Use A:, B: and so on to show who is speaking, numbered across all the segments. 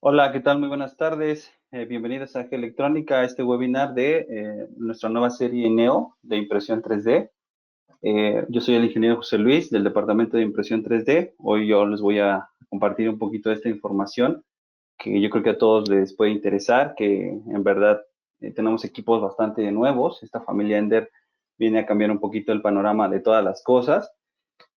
A: Hola, ¿qué tal? Muy buenas tardes. Bienvenidos a G Electrónica, a este webinar de nuestra nueva serie NEO de impresión 3D. Yo soy el ingeniero José Luis del Departamento de Impresión 3D. Hoy yo les voy a compartir un poquito de esta información que yo creo que a todos les puede interesar, que en verdad tenemos equipos bastante nuevos. Esta familia Ender viene a cambiar un poquito el panorama de todas las cosas.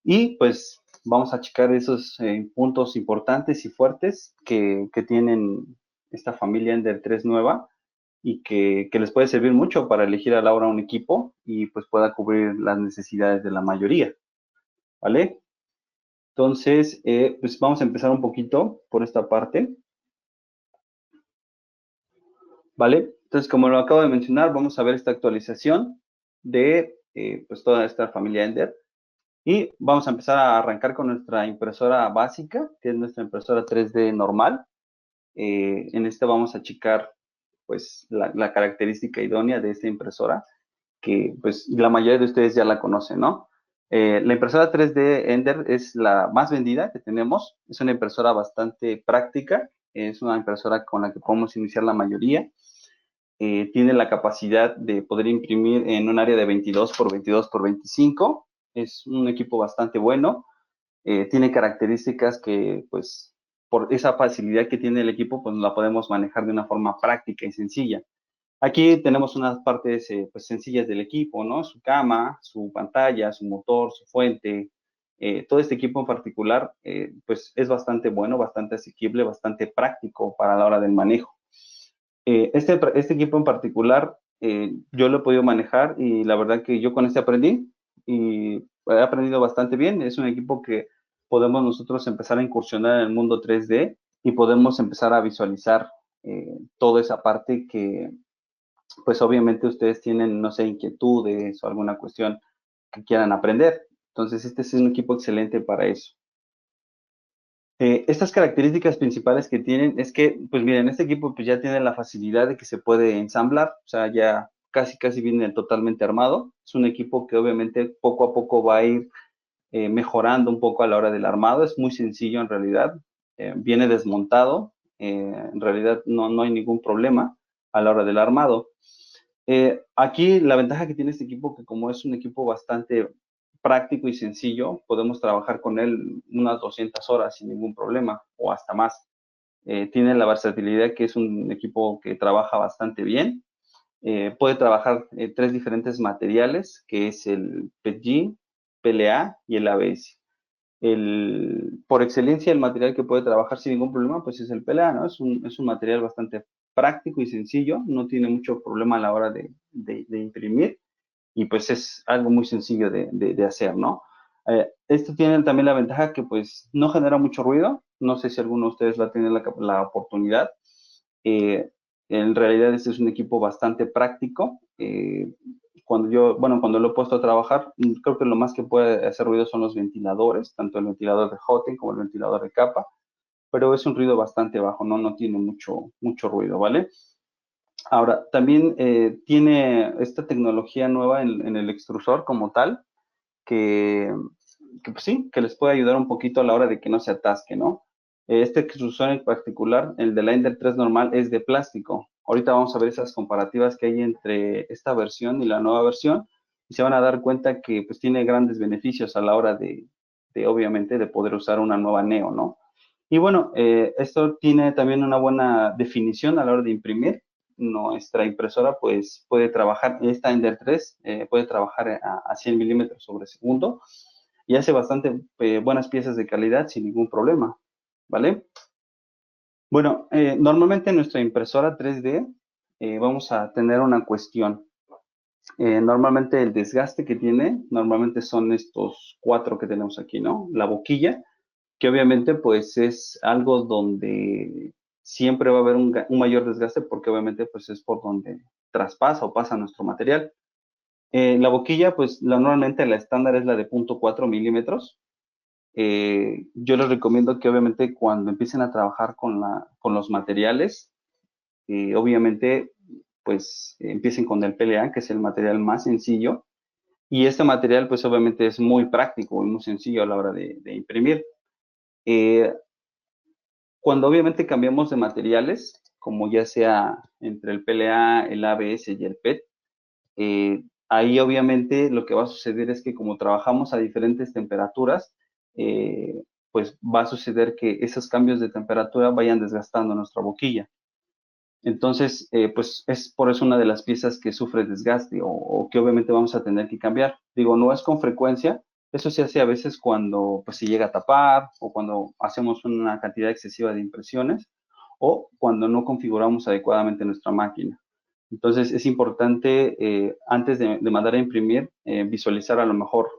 A: Y pues vamos a checar esos puntos importantes y fuertes que tienen esta familia Ender 3 nueva y que les puede servir mucho para elegir a la hora un equipo y pues pueda cubrir las necesidades de la mayoría, ¿vale? Entonces, pues vamos a empezar un poquito por esta parte, ¿vale? Entonces, como lo acabo de mencionar, vamos a ver esta actualización de pues toda esta familia Ender. Y vamos a empezar a arrancar con nuestra impresora básica, que es nuestra impresora 3D normal. En esta vamos a checar pues la característica idónea de esta impresora, que pues la mayoría de ustedes ya la conocen, ¿no? La impresora 3D Ender es la más vendida que tenemos. Es una impresora bastante práctica. Es una impresora con la que podemos iniciar la mayoría. Tiene la capacidad de poder imprimir en un área de 22 por 22 por 25. Es un equipo bastante bueno. Tiene características que, pues, por esa facilidad que tiene el equipo, pues la podemos manejar de una forma práctica y sencilla. Aquí tenemos unas partes pues, sencillas del equipo, ¿no? Su cama, su pantalla, su motor, su fuente. Todo este equipo en particular, pues es bastante bueno, bastante asequible, bastante práctico para la hora del manejo. Este equipo en particular, yo lo he podido manejar y la verdad que yo con este aprendí y he aprendido bastante bien. Es un equipo que podemos nosotros empezar a incursionar en el mundo 3D y podemos empezar a visualizar toda esa parte que, pues obviamente ustedes tienen, no sé, inquietudes o alguna cuestión que quieran aprender. Entonces, este es un equipo excelente para eso. Estas características principales que tienen es que, pues miren, este equipo pues ya tiene la facilidad de que se puede ensamblar, o sea, ya casi viene totalmente armado. Es un equipo que obviamente poco a poco va a ir mejorando un poco a la hora del armado. Es muy sencillo en realidad. Viene desmontado. En realidad no hay ningún problema a la hora del armado. Aquí la ventaja que tiene este equipo, que como es un equipo bastante práctico y sencillo, podemos trabajar con él unas 200 horas sin ningún problema o hasta más. Tiene la versatilidad que es un equipo que trabaja bastante bien. Puede trabajar tres diferentes materiales, que es el PETG, PLA y el ABS. Por excelencia, el material que puede trabajar sin ningún problema, pues es el PLA, ¿no? Es un material bastante práctico y sencillo, no tiene mucho problema a la hora de imprimir y pues es algo muy sencillo de hacer, ¿no? Esto tiene también la ventaja que pues no genera mucho ruido, no sé si alguno de ustedes va a tener la oportunidad. Eh, en realidad este es un equipo bastante práctico. Cuando lo he puesto a trabajar, creo que lo más que puede hacer ruido son los ventiladores, tanto el ventilador de Hotten como el ventilador de capa, pero es un ruido bastante bajo, no tiene mucho ruido, ¿vale? Ahora, también tiene esta tecnología nueva en el extrusor como tal, que, que pues sí, que les puede ayudar un poquito a la hora de que no se atasque, ¿no? Este extrusor en particular, el de la Ender 3 normal, es de plástico. Ahorita vamos a ver esas comparativas que hay entre esta versión y la nueva versión y se van a dar cuenta que pues tiene grandes beneficios a la hora obviamente, de poder usar una nueva Neo, ¿no? Y bueno, esto tiene también una buena definición a la hora de imprimir. Nuestra impresora pues puede trabajar, esta Ender 3 puede trabajar a 100 milímetros sobre segundo y hace bastante buenas piezas de calidad sin ningún problema, ¿vale? Bueno, normalmente en nuestra impresora 3D vamos a tener una cuestión. Normalmente el desgaste que tiene, normalmente son estos cuatro que tenemos aquí, ¿no? La boquilla, que obviamente pues es algo donde siempre va a haber un mayor desgaste porque obviamente pues es por donde traspasa o pasa nuestro material. La boquilla pues normalmente la estándar es la de 0.4 milímetros. Yo les recomiendo que obviamente cuando empiecen a trabajar con los materiales, obviamente pues empiecen con el PLA, que es el material más sencillo. Y este material pues obviamente es muy práctico y muy sencillo a la hora de imprimir. Eh, Cuando obviamente cambiamos de materiales, como ya sea entre el PLA, el ABS y el PET, ahí obviamente lo que va a suceder es que como trabajamos a diferentes temperaturas, pues va a suceder que esos cambios de temperatura vayan desgastando nuestra boquilla. Entonces, pues es por eso una de las piezas que sufre desgaste o que obviamente vamos a tener que cambiar. Digo, no es con frecuencia, eso se hace a veces cuando pues se llega a tapar o cuando hacemos una cantidad excesiva de impresiones o cuando no configuramos adecuadamente nuestra máquina. Entonces, es importante antes de mandar a imprimir, visualizar a lo mejor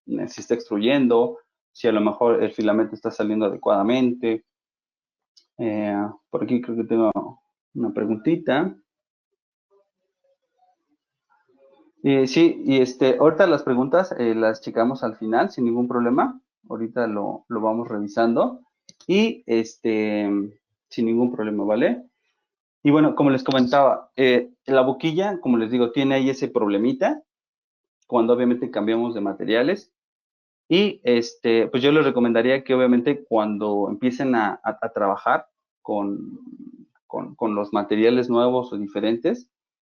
A: si está extruyendo, si a lo mejor el filamento está saliendo adecuadamente. Por aquí creo que tengo una preguntita. Sí, y ahorita las preguntas las checamos al final sin ningún problema. Ahorita lo vamos revisando y sin ningún problema, ¿vale? Y bueno, como les comentaba, la boquilla, como les digo, tiene ahí ese problemita cuando obviamente cambiamos de materiales. Y pues yo les recomendaría que obviamente cuando empiecen a trabajar con, con los materiales nuevos o diferentes,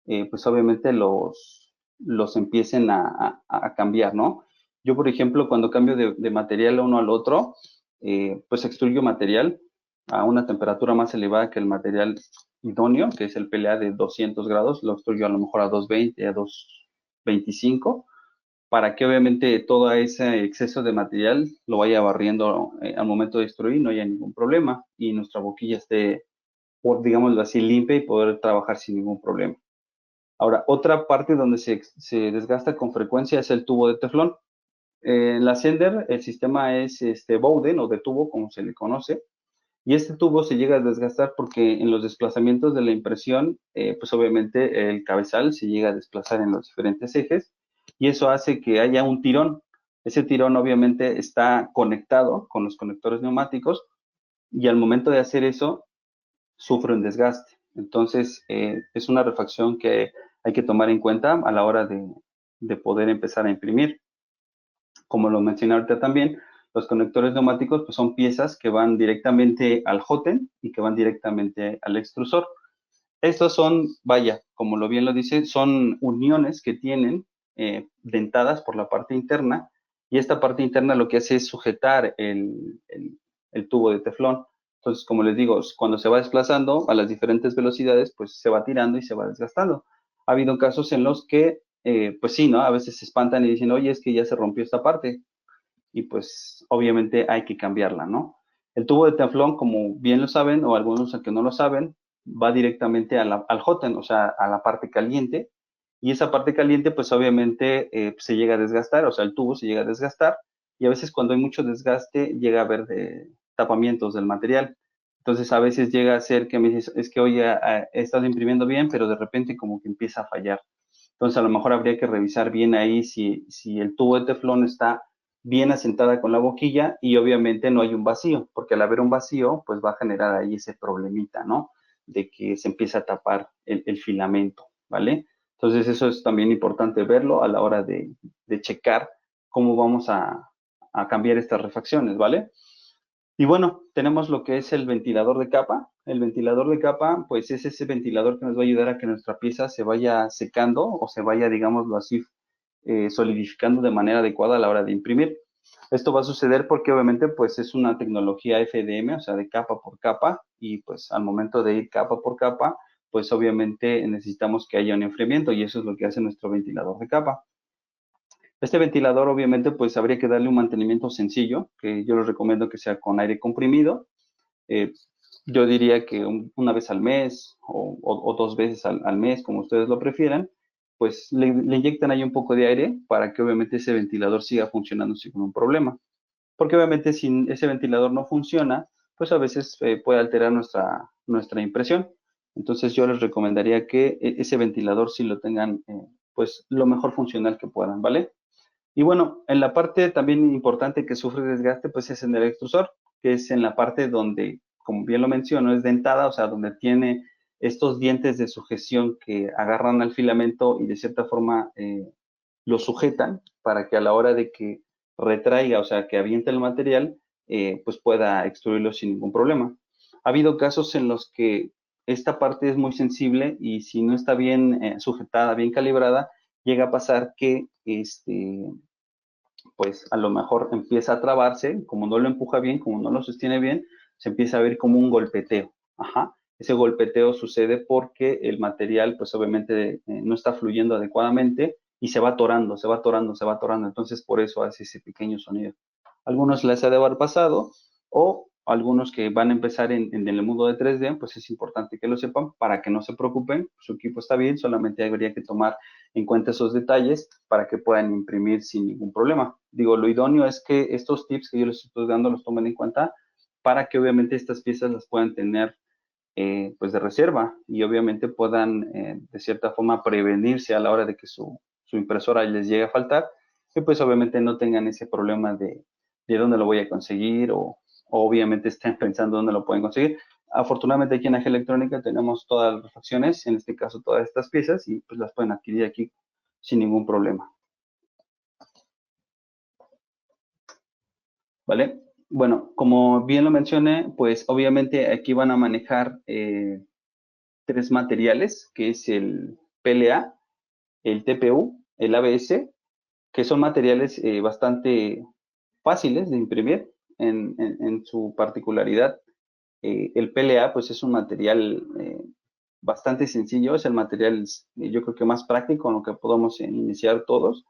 A: pues obviamente los empiecen a cambiar, ¿no? Yo, por ejemplo, cuando cambio de material uno al otro, pues extruyo material a una temperatura más elevada que el material idóneo, que es el PLA de 200 grados, lo extruyo a lo mejor a 220, a 225 para que obviamente todo ese exceso de material lo vaya barriendo al momento de destruir, no haya ningún problema y nuestra boquilla esté, por, digámoslo así, limpia y poder trabajar sin ningún problema. Ahora, otra parte donde se desgasta con frecuencia es el tubo de teflón. En la Sender el sistema es Bowden o de tubo, como se le conoce, y este tubo se llega a desgastar porque en los desplazamientos de la impresión, pues obviamente el cabezal se llega a desplazar en los diferentes ejes y eso hace que haya un tirón. Ese tirón obviamente está conectado con los conectores neumáticos y al momento de hacer eso sufre un desgaste. Entonces es una refacción que hay que tomar en cuenta a la hora de poder empezar a imprimir. Como lo mencioné ahorita también, los conectores neumáticos pues, son piezas que van directamente al hotend y que van directamente al extrusor. Estos son, vaya, como lo bien lo dice, son uniones que tienen dentadas por la parte interna y esta parte interna lo que hace es sujetar el tubo de teflón. Entonces, como les digo, cuando se va desplazando a las diferentes velocidades, pues se va tirando y se va desgastando. Ha habido casos en los que, pues sí, ¿no? A veces se espantan y dicen, oye, es que ya se rompió esta parte y pues obviamente hay que cambiarla, ¿no? El tubo de teflón, como bien lo saben, o algunos que no lo saben, va directamente al hotend, o sea, a la parte caliente, y esa parte caliente, pues obviamente se llega a desgastar, o sea, el tubo se llega a desgastar, y a veces cuando hay mucho desgaste llega a haber tapamientos del material. Entonces a veces llega a ser que me dices, es que oye, he estado imprimiendo bien, pero de repente como que empieza a fallar. Entonces a lo mejor habría que revisar bien ahí si el tubo de teflón está bien asentada con la boquilla y obviamente no hay un vacío, porque al haber un vacío, pues va a generar ahí ese problemita, ¿no? De que se empieza a tapar el filamento, ¿vale? Entonces eso es también importante verlo a la hora de checar cómo vamos a cambiar estas refacciones, ¿vale? Y bueno, tenemos lo que es el ventilador de capa. El ventilador de capa, pues es ese ventilador que nos va a ayudar a que nuestra pieza se vaya secando o se vaya, digámoslo así, solidificando de manera adecuada a la hora de imprimir. Esto va a suceder porque obviamente pues es una tecnología FDM, o sea, de capa por capa, y pues al momento de ir capa por capa, pues obviamente necesitamos que haya un enfriamiento y eso es lo que hace nuestro ventilador de capa. Este ventilador obviamente pues habría que darle un mantenimiento sencillo, que yo les recomiendo que sea con aire comprimido. Eh, yo diría que una vez al mes o dos veces al mes, como ustedes lo prefieran, pues le inyectan ahí un poco de aire para que obviamente ese ventilador siga funcionando sin ningún problema. Porque obviamente si ese ventilador no funciona, pues a veces puede alterar nuestra impresión. Entonces yo les recomendaría que ese ventilador sí lo tengan pues lo mejor funcional que puedan, ¿vale? Y bueno, en la parte también importante que sufre desgaste, pues es en el extrusor, que es en la parte donde, como bien lo menciono, es dentada, o sea, donde tiene estos dientes de sujeción que agarran al filamento y de cierta forma lo sujetan para que a la hora de que retraiga, o sea, que aviente el material, pues pueda extruirlo sin ningún problema. Ha habido casos en los que esta parte es muy sensible y si no está bien sujetada, bien calibrada, llega a pasar que pues a lo mejor empieza a trabarse, como no lo empuja bien, como no lo sostiene bien, se empieza a ver como un golpeteo. Ajá. Ese golpeteo sucede porque el material, pues obviamente no está fluyendo adecuadamente y se va atorando, se va atorando, se va atorando. Entonces, por eso hace ese pequeño sonido. Algunos les ha de haber pasado o algunos que van a empezar en el mundo de 3D, pues es importante que lo sepan para que no se preocupen, su equipo está bien, solamente habría que tomar en cuenta esos detalles para que puedan imprimir sin ningún problema. Digo, lo idóneo es que estos tips que yo les estoy dando los tomen en cuenta para que obviamente estas piezas las puedan tener pues de reserva y obviamente puedan de cierta forma prevenirse a la hora de que su impresora les llegue a faltar y pues obviamente no tengan ese problema de dónde lo voy a conseguir o obviamente estén pensando dónde lo pueden conseguir. Afortunadamente aquí en AG Electrónica tenemos todas las refacciones, en este caso todas estas piezas y pues las pueden adquirir aquí sin ningún problema. ¿Vale? Bueno, como bien lo mencioné, pues obviamente aquí van a manejar tres materiales, que es el PLA, el TPU, el ABS, que son materiales bastante fáciles de imprimir en su particularidad. El PLA, pues es un material bastante sencillo, es el material yo creo que más práctico con lo que podemos iniciar todos.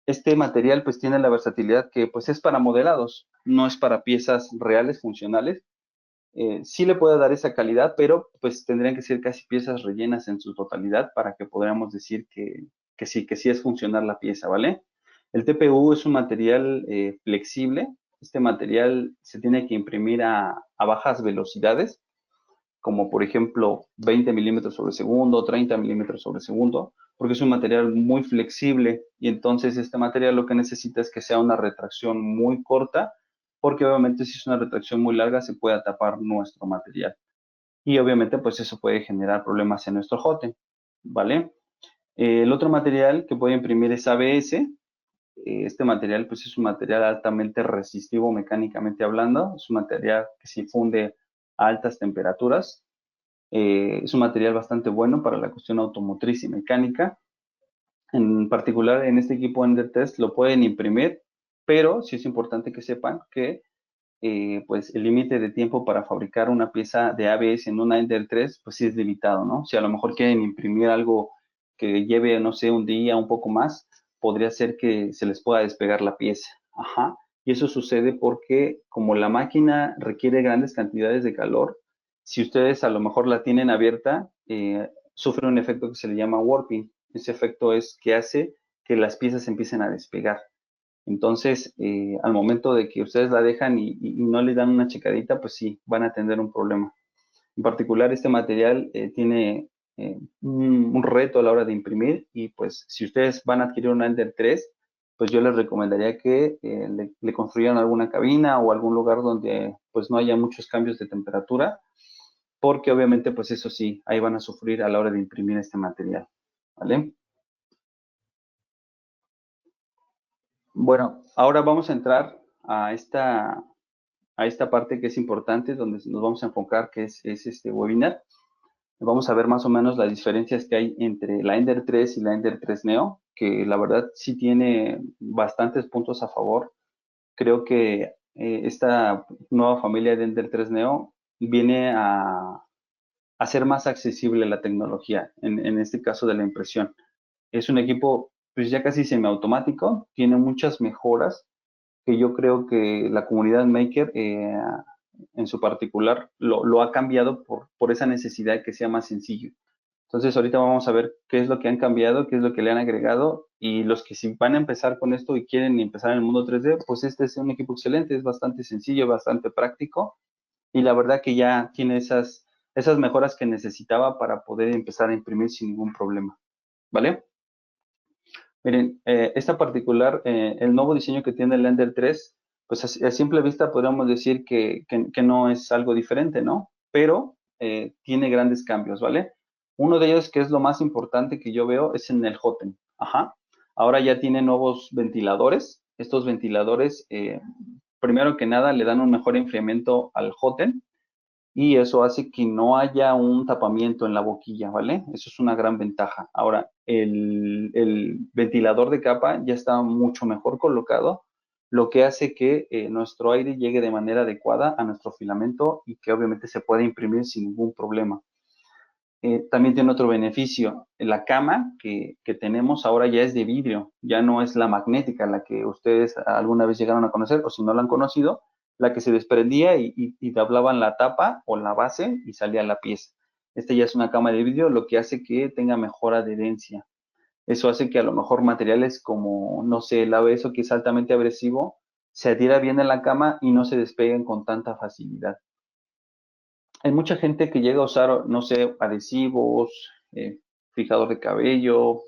A: Este material pues tiene la versatilidad que pues es para modelados, no es para piezas reales, funcionales. Sí le puede dar esa calidad, pero pues tendrían que ser casi piezas rellenas en su totalidad para que podamos decir que sí es funcional la pieza, ¿vale? El TPU es un material flexible. Este material se tiene que imprimir a bajas velocidades, como por ejemplo 20 milímetros sobre segundo, 30 milímetros sobre segundo, porque es un material muy flexible y entonces este material lo que necesita es que sea una retracción muy corta, porque obviamente si es una retracción muy larga se puede tapar nuestro material. Y obviamente pues eso puede generar problemas en nuestro jote, ¿vale? El otro material que puede imprimir es ABS. Este material pues es un material altamente resistivo mecánicamente hablando, es un material que se funde a altas temperaturas, es un material bastante bueno para la cuestión automotriz y mecánica. En particular, en este equipo EnderTest lo pueden imprimir, pero sí es importante que sepan que pues el límite de tiempo para fabricar una pieza de ABS en una Ender 3, pues sí es limitado, ¿no? Si a lo mejor quieren imprimir algo que lleve, no sé, un día, un poco más, podría ser que se les pueda despegar la pieza. Ajá. Y eso sucede porque como la máquina requiere grandes cantidades de calor, si ustedes a lo mejor la tienen abierta, sufre un efecto que se le llama warping. Ese efecto es que hace que las piezas empiecen a despegar. Entonces, al momento de que ustedes la dejan y no le dan una checadita, pues sí, van a tener un problema. En particular, este material tiene un reto a la hora de imprimir y pues si ustedes van a adquirir una Ender 3, pues yo les recomendaría que le construyan alguna cabina o algún lugar donde pues no haya muchos cambios de temperatura, porque obviamente pues eso sí, ahí van a sufrir a la hora de imprimir este material, ¿vale? Bueno, ahora vamos a entrar a esta parte que es importante, donde nos vamos a enfocar, que es este webinar. Vamos a ver más o menos las diferencias que hay entre la Ender 3 y la Ender 3 Neo, que la verdad sí tiene bastantes puntos a favor. Creo que esta nueva familia de Ender 3 Neo viene a hacer más accesible la tecnología, en este caso de la impresión. Es un equipo pues ya casi semiautomático, tiene muchas mejoras que yo creo que la comunidad maker en su particular lo ha cambiado por esa necesidad de que sea más sencillo. Entonces ahorita vamos a ver qué es lo que han cambiado, qué es lo que le han agregado y los que si van a empezar con esto y quieren empezar en el mundo 3D, pues este es un equipo excelente, es bastante sencillo, bastante práctico y la verdad que ya tiene esas mejoras que necesitaba para poder empezar a imprimir sin ningún problema. ¿Vale? Miren, esta particular, el nuevo diseño que tiene el Ender 3, pues a simple vista podríamos decir que no es algo diferente, ¿no? Pero tiene grandes cambios, ¿vale? Uno de ellos, que es lo más importante que yo veo, es en el Hotend. Ajá. Ahora ya tiene nuevos ventiladores. Estos ventiladores, primero que nada, le dan un mejor enfriamiento al Hotend y eso hace que no haya un tapamiento en la boquilla, ¿vale? Eso es una gran ventaja. Ahora, el ventilador de capa ya está mucho mejor colocado, lo que hace que nuestro aire llegue de manera adecuada a nuestro filamento y que obviamente se pueda imprimir sin ningún problema. También tiene otro beneficio. La cama que tenemos ahora ya es de vidrio, ya no es la magnética, la que ustedes alguna vez llegaron a conocer, o si no la han conocido, la que se desprendía y doblaban la tapa o la base y salía la pieza. Esta ya es una cama de vidrio, lo que hace que tenga mejor adherencia. Eso hace que a lo mejor materiales como, no sé, el ABS, que es altamente abrasivo, se adhiera bien en la cama y no se despeguen con tanta facilidad. Hay mucha gente que llega a usar, no sé, adhesivos, fijador de cabello,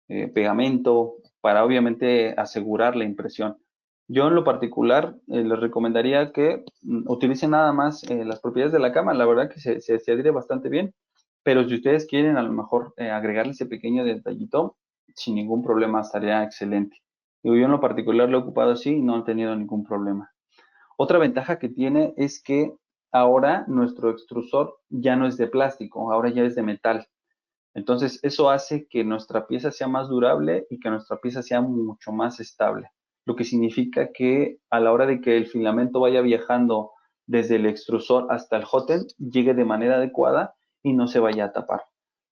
A: pegamento, para obviamente asegurar la impresión. Yo en lo particular les recomendaría que utilicen nada más las propiedades de la cama, la verdad que se adhiere bastante bien, pero si ustedes quieren a lo mejor agregarle ese pequeño detallito, sin ningún problema estaría excelente. Yo en lo particular lo he ocupado así y no he tenido ningún problema. Otra ventaja que tiene es que ahora nuestro extrusor ya no es de plástico, ahora ya es de metal. Entonces, eso hace que nuestra pieza sea más durable y que nuestra pieza sea mucho más estable, lo que significa que a la hora de que el filamento vaya viajando desde el extrusor hasta el hot end, llegue de manera adecuada y no se vaya a tapar.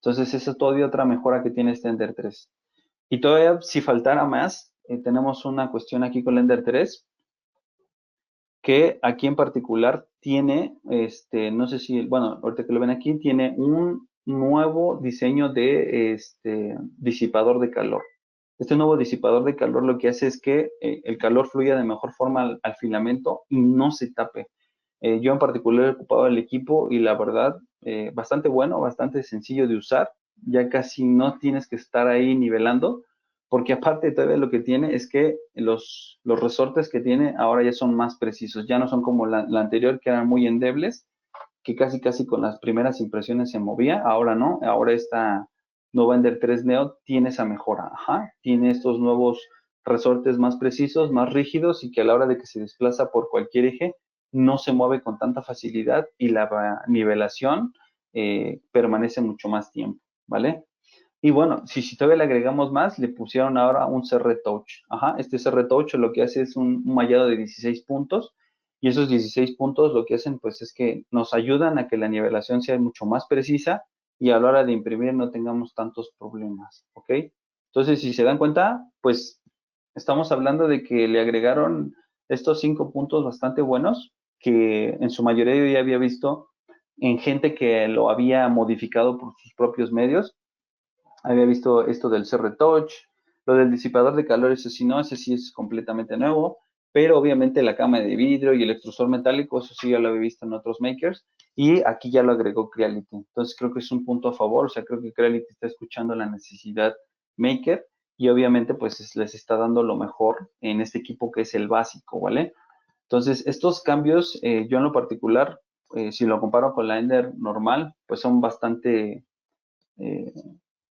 A: Entonces, esa es todavía otra mejora que tiene este Ender 3. Y todavía, si faltara más, tenemos una cuestión aquí con el Ender 3, que aquí en particular tiene, no sé si, bueno, ahorita que lo ven aquí, tiene un nuevo diseño de disipador de calor. Este nuevo disipador de calor lo que hace es que el calor fluya de mejor forma al filamento y no se tape. Yo en particular he ocupado el equipo y la verdad, bastante bueno, bastante sencillo de usar. Ya casi no tienes que estar ahí nivelando, porque aparte todavía lo que tiene es que los resortes que tiene ahora ya son más precisos, ya no son como la anterior que eran muy endebles, que casi casi con las primeras impresiones se movía, ahora no, ahora esta nueva Ender 3 Neo tiene esa mejora, ajá, tiene estos nuevos resortes más precisos, más rígidos y que a la hora de que se desplaza por cualquier eje no se mueve con tanta facilidad y la nivelación permanece mucho más tiempo, ¿vale? Y bueno, si todavía le agregamos más, le pusieron ahora un CR Touch. Ajá, este CR Touch lo que hace es un mallado de 16 puntos y esos 16 puntos lo que hacen pues es que nos ayudan a que la nivelación sea mucho más precisa y a la hora de imprimir no tengamos tantos problemas, ¿ok? Entonces, si se dan cuenta, pues estamos hablando de que le agregaron estos 5 puntos bastante buenos que en su mayoría yo ya había visto en gente que lo había modificado por sus propios medios. Había visto esto del CR Touch, lo del disipador de calor, ese sí no, ese sí es completamente nuevo, pero obviamente la cama de vidrio y el extrusor metálico, eso sí ya lo había visto en otros makers, y aquí ya lo agregó Creality. Entonces creo que es un punto a favor, o sea, creo que Creality está escuchando la necesidad maker y obviamente pues les está dando lo mejor en este equipo que es el básico, ¿vale? Entonces, estos cambios, yo en lo particular, si lo comparo con la Ender normal, pues son bastante eh,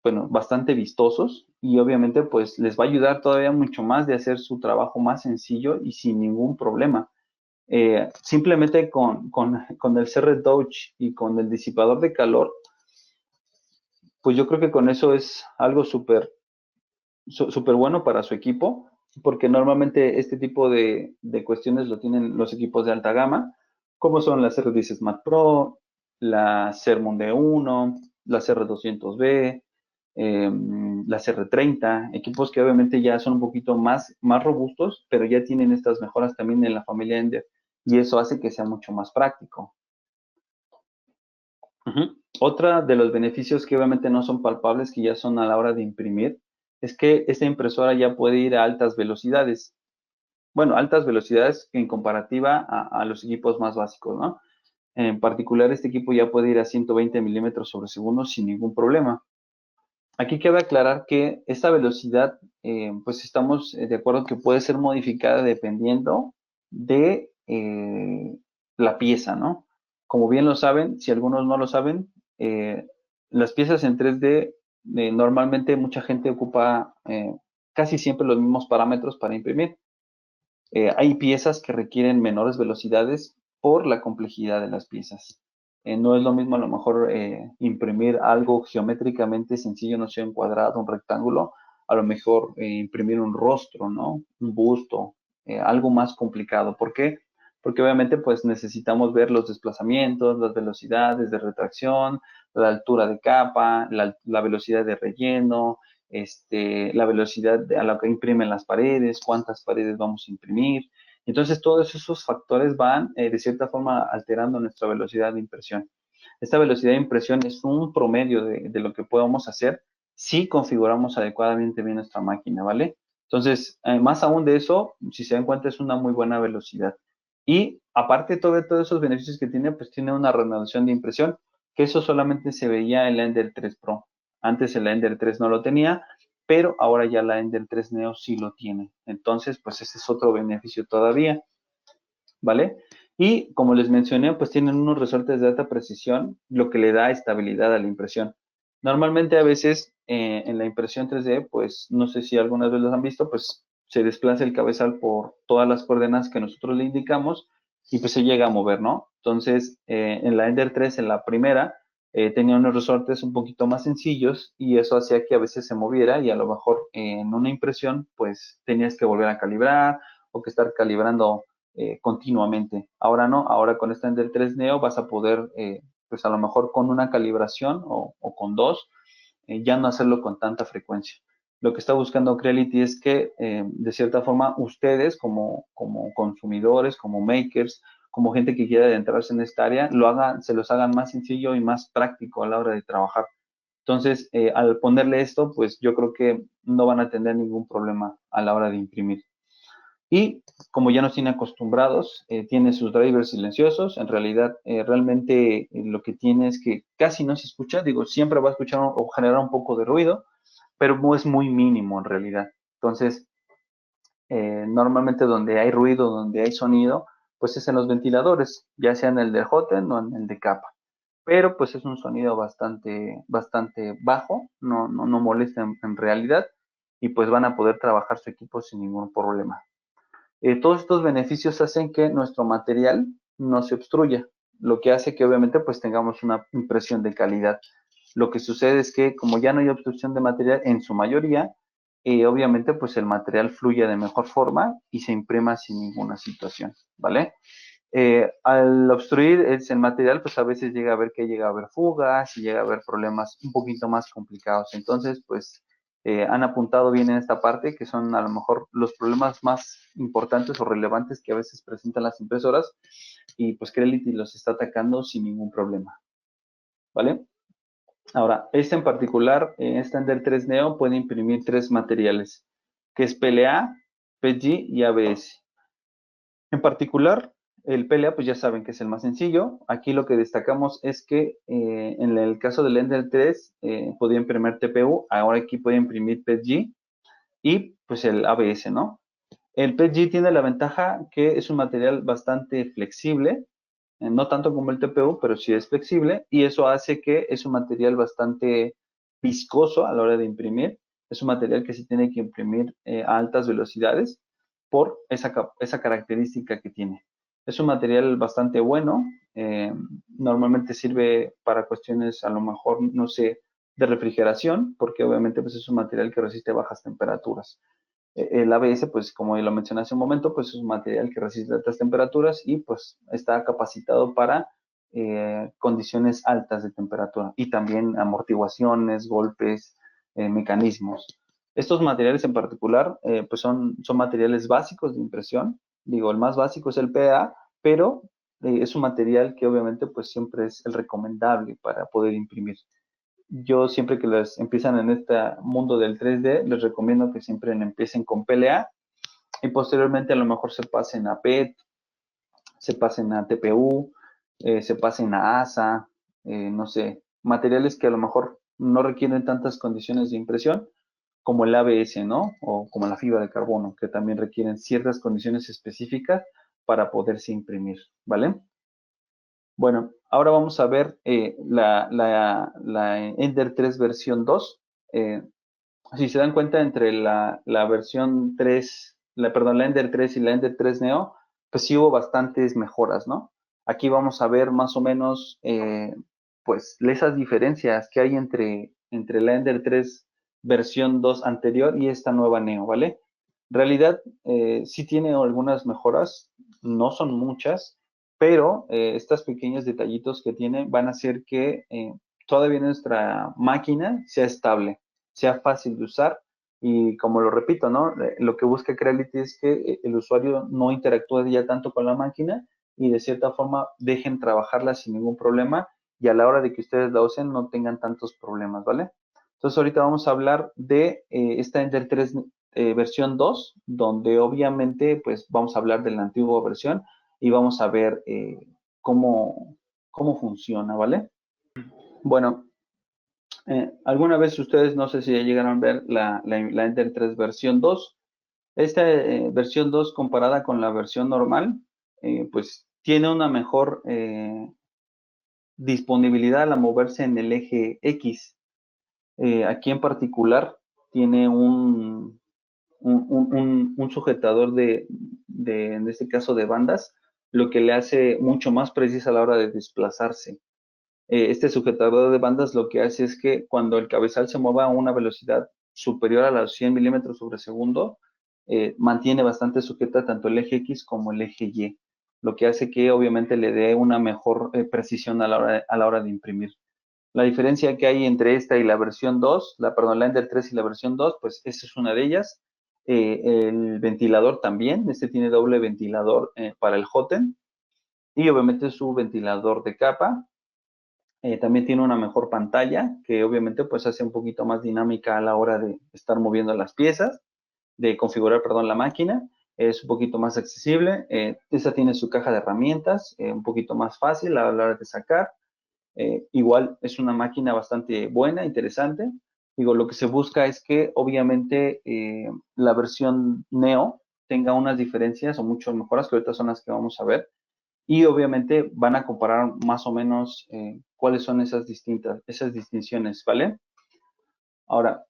A: bueno, bastante vistosos y obviamente pues les va a ayudar todavía mucho más de hacer su trabajo más sencillo y sin ningún problema. Simplemente con el CR Touch y con el disipador de calor, pues yo creo que con eso es algo súper bueno para su equipo, porque normalmente este tipo de cuestiones lo tienen los equipos de alta gama, como son la CR10 Smart Pro, la Sermon D1, la CR200B, la CR30, equipos que obviamente ya son un poquito más robustos, pero ya tienen estas mejoras también en la familia Ender, y eso hace que sea mucho más práctico. Otra de los beneficios que obviamente no son palpables, que ya son a la hora de imprimir, es que esta impresora ya puede ir a altas velocidades. Bueno, altas velocidades en comparativa a los equipos más básicos, ¿no? En particular, este equipo ya puede ir a 120 milímetros sobre segundo sin ningún problema. Aquí cabe aclarar que esta velocidad, pues estamos de acuerdo que puede ser modificada dependiendo de la pieza, ¿no? Como bien lo saben, si algunos no lo saben, las piezas en 3D, normalmente mucha gente ocupa casi siempre los mismos parámetros para imprimir. Hay piezas que requieren menores velocidades por la complejidad de las piezas. No es lo mismo a lo mejor imprimir algo geométricamente sencillo, no sé, un cuadrado, un rectángulo, a lo mejor imprimir un rostro, ¿no? Un busto, algo más complicado. ¿Por qué? Porque obviamente pues necesitamos ver los desplazamientos, las velocidades de retracción, la altura de capa, la velocidad de relleno, la velocidad a la que imprimen las paredes, cuántas paredes vamos a imprimir. Entonces, todos esos factores van, de cierta forma, alterando nuestra velocidad de impresión. Esta velocidad de impresión es un promedio de lo que podemos hacer si configuramos adecuadamente bien nuestra máquina, ¿vale? Entonces, más aún de eso, si se dan cuenta, es una muy buena velocidad. Y aparte de todos esos beneficios que tiene, pues tiene una renovación de impresión, que eso solamente se veía en la Ender 3 Pro. Antes el Ender 3 no lo tenía, pero ahora ya la Ender 3 Neo sí lo tiene. Entonces, pues ese es otro beneficio todavía, ¿vale? Y como les mencioné, pues tienen unos resortes de alta precisión, lo que le da estabilidad a la impresión. Normalmente a veces en la impresión 3D, pues no sé si algunas veces los han visto, pues se desplaza el cabezal por todas las coordenadas que nosotros le indicamos y pues se llega a mover, ¿no? Entonces, en la Ender 3, en la primera, tenía unos resortes un poquito más sencillos y eso hacía que a veces se moviera y a lo mejor en una impresión, pues tenías que volver a calibrar o que estar calibrando continuamente. Ahora no, ahora con esta Ender 3 Neo vas a poder, pues a lo mejor con una calibración o con dos, ya no hacerlo con tanta frecuencia. Lo que está buscando Creality es que, de cierta forma, ustedes como consumidores, como makers, como gente que quiera adentrarse en esta área, se los hagan más sencillo y más práctico a la hora de trabajar. Entonces, al ponerle esto, pues yo creo que no van a tener ningún problema a la hora de imprimir. Y como ya nos tiene acostumbrados, tiene sus drivers silenciosos. En realidad, realmente lo que tiene es que casi no se escucha. Digo, siempre va a escuchar o generar un poco de ruido, pero no es muy mínimo en realidad. Entonces, normalmente donde hay ruido, donde hay sonido, pues es en los ventiladores, ya sea en el de Hotend o en el de capa. Pero pues es un sonido bastante bajo, no molesta en realidad, y pues van a poder trabajar su equipo sin ningún problema. Todos estos beneficios hacen que nuestro material no se obstruya, lo que hace que obviamente pues tengamos una impresión de calidad. Lo que sucede es que como ya no hay obstrucción de material en su mayoría, obviamente pues el material fluye de mejor forma y se imprima sin ninguna situación, ¿vale? Al obstruir el material, pues a veces llega a haber fugas y llega a haber problemas un poquito más complicados. Entonces, pues han apuntado bien en esta parte, que son a lo mejor los problemas más importantes o relevantes que a veces presentan las impresoras, y pues Creality los está atacando sin ningún problema, ¿vale? Ahora, este en particular, esta Ender 3 Neo puede imprimir tres materiales, que es PLA, PG y ABS. En particular, el PLA, pues ya saben que es el más sencillo. Aquí lo que destacamos es que en el caso del Ender 3 podía imprimir TPU, ahora aquí puede imprimir PETG y pues el ABS, ¿no? El PETG tiene la ventaja que es un material bastante flexible, no tanto como el TPU, pero sí es flexible y eso hace que es un material bastante viscoso a la hora de imprimir. Es un material que se tiene que imprimir a altas velocidades por esa característica que tiene. Es un material bastante bueno, normalmente sirve para cuestiones a lo mejor, no sé, de refrigeración, porque obviamente pues, es un material que resiste bajas temperaturas. El ABS, pues como lo mencioné hace un momento, pues es un material que resiste altas temperaturas y pues está capacitado para condiciones altas de temperatura y también amortiguaciones, golpes, mecanismos. Estos materiales en particular, pues son materiales básicos de impresión. Digo, el más básico es el PA, pero es un material que obviamente pues siempre es el recomendable para poder imprimir. Yo siempre que les empiezan en este mundo del 3D, les recomiendo que siempre empiecen con PLA y posteriormente a lo mejor se pasen a PET, se pasen a TPU, se pasen a ASA, no sé, materiales que a lo mejor no requieren tantas condiciones de impresión como el ABS, ¿no? O como la fibra de carbono, que también requieren ciertas condiciones específicas para poderse imprimir, ¿vale? Bueno, ahora vamos a ver la Ender 3 versión 2. Eh, si se dan cuenta, entre la versión 3, perdón, la Ender 3 y la Ender 3 Neo, pues sí hubo bastantes mejoras, ¿no? Aquí vamos a ver más o menos, pues, esas diferencias que hay entre la Ender 3 versión 2 anterior y esta nueva Neo, ¿vale? En realidad, sí tiene algunas mejoras, no son muchas, pero estos pequeños detallitos que tiene van a hacer que todavía nuestra máquina sea estable, sea fácil de usar y como lo repito, ¿no? Lo que busca Creality es que el usuario no interactúe ya tanto con la máquina y de cierta forma dejen trabajarla sin ningún problema y a la hora de que ustedes la usen no tengan tantos problemas, ¿vale? Entonces ahorita vamos a hablar de esta Ender 3 versión 2, donde obviamente pues vamos a hablar de la antigua versión y vamos a ver cómo funciona, ¿vale? Bueno, alguna vez ustedes, no sé si ya llegaron a ver la Ender 3 versión 2. Esta versión 2 comparada con la versión normal, pues tiene una mejor disponibilidad al moverse en el eje X. Aquí en particular tiene un sujetador en este caso de bandas, lo que le hace mucho más precisa a la hora de desplazarse. Este sujetador de bandas lo que hace es que cuando el cabezal se mueva a una velocidad superior a los 100 milímetros sobre segundo, mantiene bastante sujeta tanto el eje X como el eje Y, lo que hace que obviamente le dé una mejor precisión a la hora de imprimir. La diferencia que hay entre esta y la versión 2, la Ender 3 y la versión 2, pues esa es una de ellas. El ventilador también, este tiene doble ventilador para el Hotend y obviamente su ventilador de capa. También tiene una mejor pantalla que obviamente pues hace un poquito más dinámica a la hora de estar moviendo las piezas, de configurar, perdón, la máquina. Es un poquito más accesible. Esta tiene su caja de herramientas, un poquito más fácil a la hora de sacar. Igual es una máquina bastante buena, interesante. Digo, lo que se busca es que obviamente la versión Neo tenga unas diferencias o muchas mejoras que ahorita son las que vamos a ver y obviamente van a comparar más o menos cuáles son esas distinciones, ¿vale? Ahora,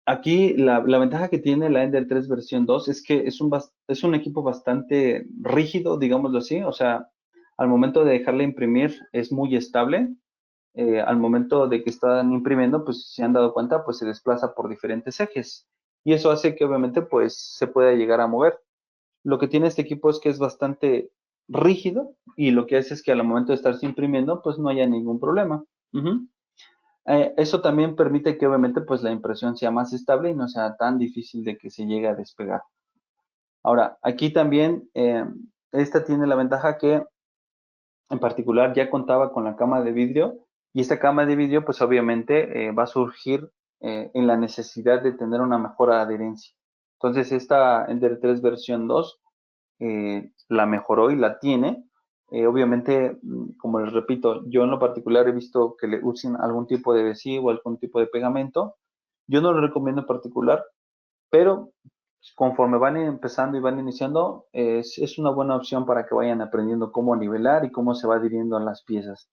A: aquí la ventaja que tiene la Ender 3 versión 2 es que es un equipo bastante rígido, digámoslo así, o sea, al momento de dejarla imprimir es muy estable, al momento de que están imprimiendo, pues si se han dado cuenta, pues se desplaza por diferentes ejes y eso hace que obviamente pues se pueda llegar a mover. Lo que tiene este equipo es que es bastante rígido y lo que hace es que al momento de estarse imprimiendo, pues no haya ningún problema. Ujú. Eso también permite que obviamente pues la impresión sea más estable y no sea tan difícil de que se llegue a despegar. Ahora, aquí también esta tiene la ventaja que en particular ya contaba con la cama de vidrio y esta cama de vidrio pues obviamente va a surgir en la necesidad de tener una mejor adherencia. Entonces esta Ender 3 versión 2 la mejoró y la tiene. Obviamente, como les repito, yo en lo particular he visto que le usen algún tipo de adhesivo, algún tipo de pegamento. Yo no lo recomiendo en particular, pero conforme van empezando y van iniciando, es una buena opción para que vayan aprendiendo cómo nivelar y cómo se va adhiriendo en las piezas.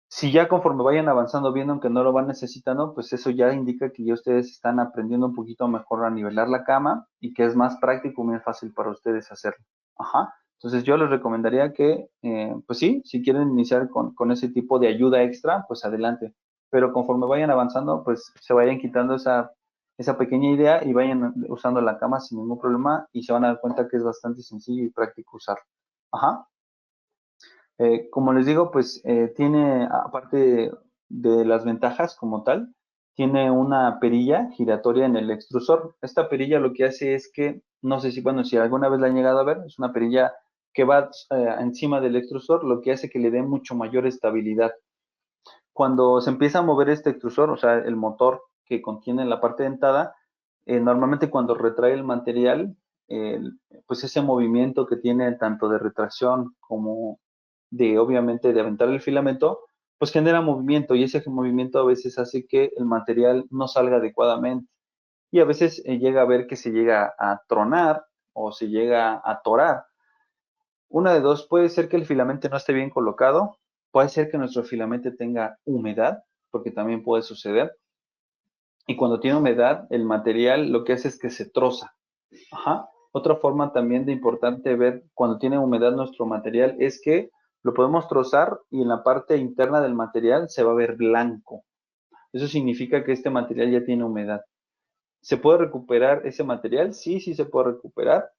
A: Si ya conforme vayan avanzando viendo que no lo van necesitando, pues eso ya indica que ya ustedes están aprendiendo un poquito mejor a nivelar la cama y que es más práctico y muy fácil para ustedes hacerlo. Ajá. Entonces yo les recomendaría que, pues sí, si quieren iniciar con ese tipo de ayuda extra, pues adelante. Pero conforme vayan avanzando, pues se vayan quitando esa pequeña idea y vayan usando la cama sin ningún problema y se van a dar cuenta que es bastante sencillo y práctico usar. Ajá. Como les digo, pues tiene, aparte de las ventajas como tal, tiene una perilla giratoria en el extrusor. Esta perilla lo que hace es que, no sé si, bueno, si alguna vez la han llegado a ver, es una perilla que va encima del extrusor, lo que hace que le dé mucho mayor estabilidad. Cuando se empieza a mover este extrusor, o sea, el motor que contiene la parte dentada, normalmente cuando retrae el material, pues ese movimiento que tiene tanto de retracción como de obviamente de aventar el filamento, pues genera movimiento y ese movimiento a veces hace que el material no salga adecuadamente y a veces llega a ver que se llega a tronar o se llega a atorar. Una de dos, puede ser que el filamento no esté bien colocado, puede ser que nuestro filamento tenga humedad, porque también puede suceder. Y cuando tiene humedad, el material lo que hace es que se troza. Ajá. Otra forma también de importante ver cuando tiene humedad nuestro material es que lo podemos trozar y en la parte interna del material se va a ver blanco. Eso significa que este material ya tiene humedad. ¿Se puede recuperar ese material? Sí, sí se puede recuperar.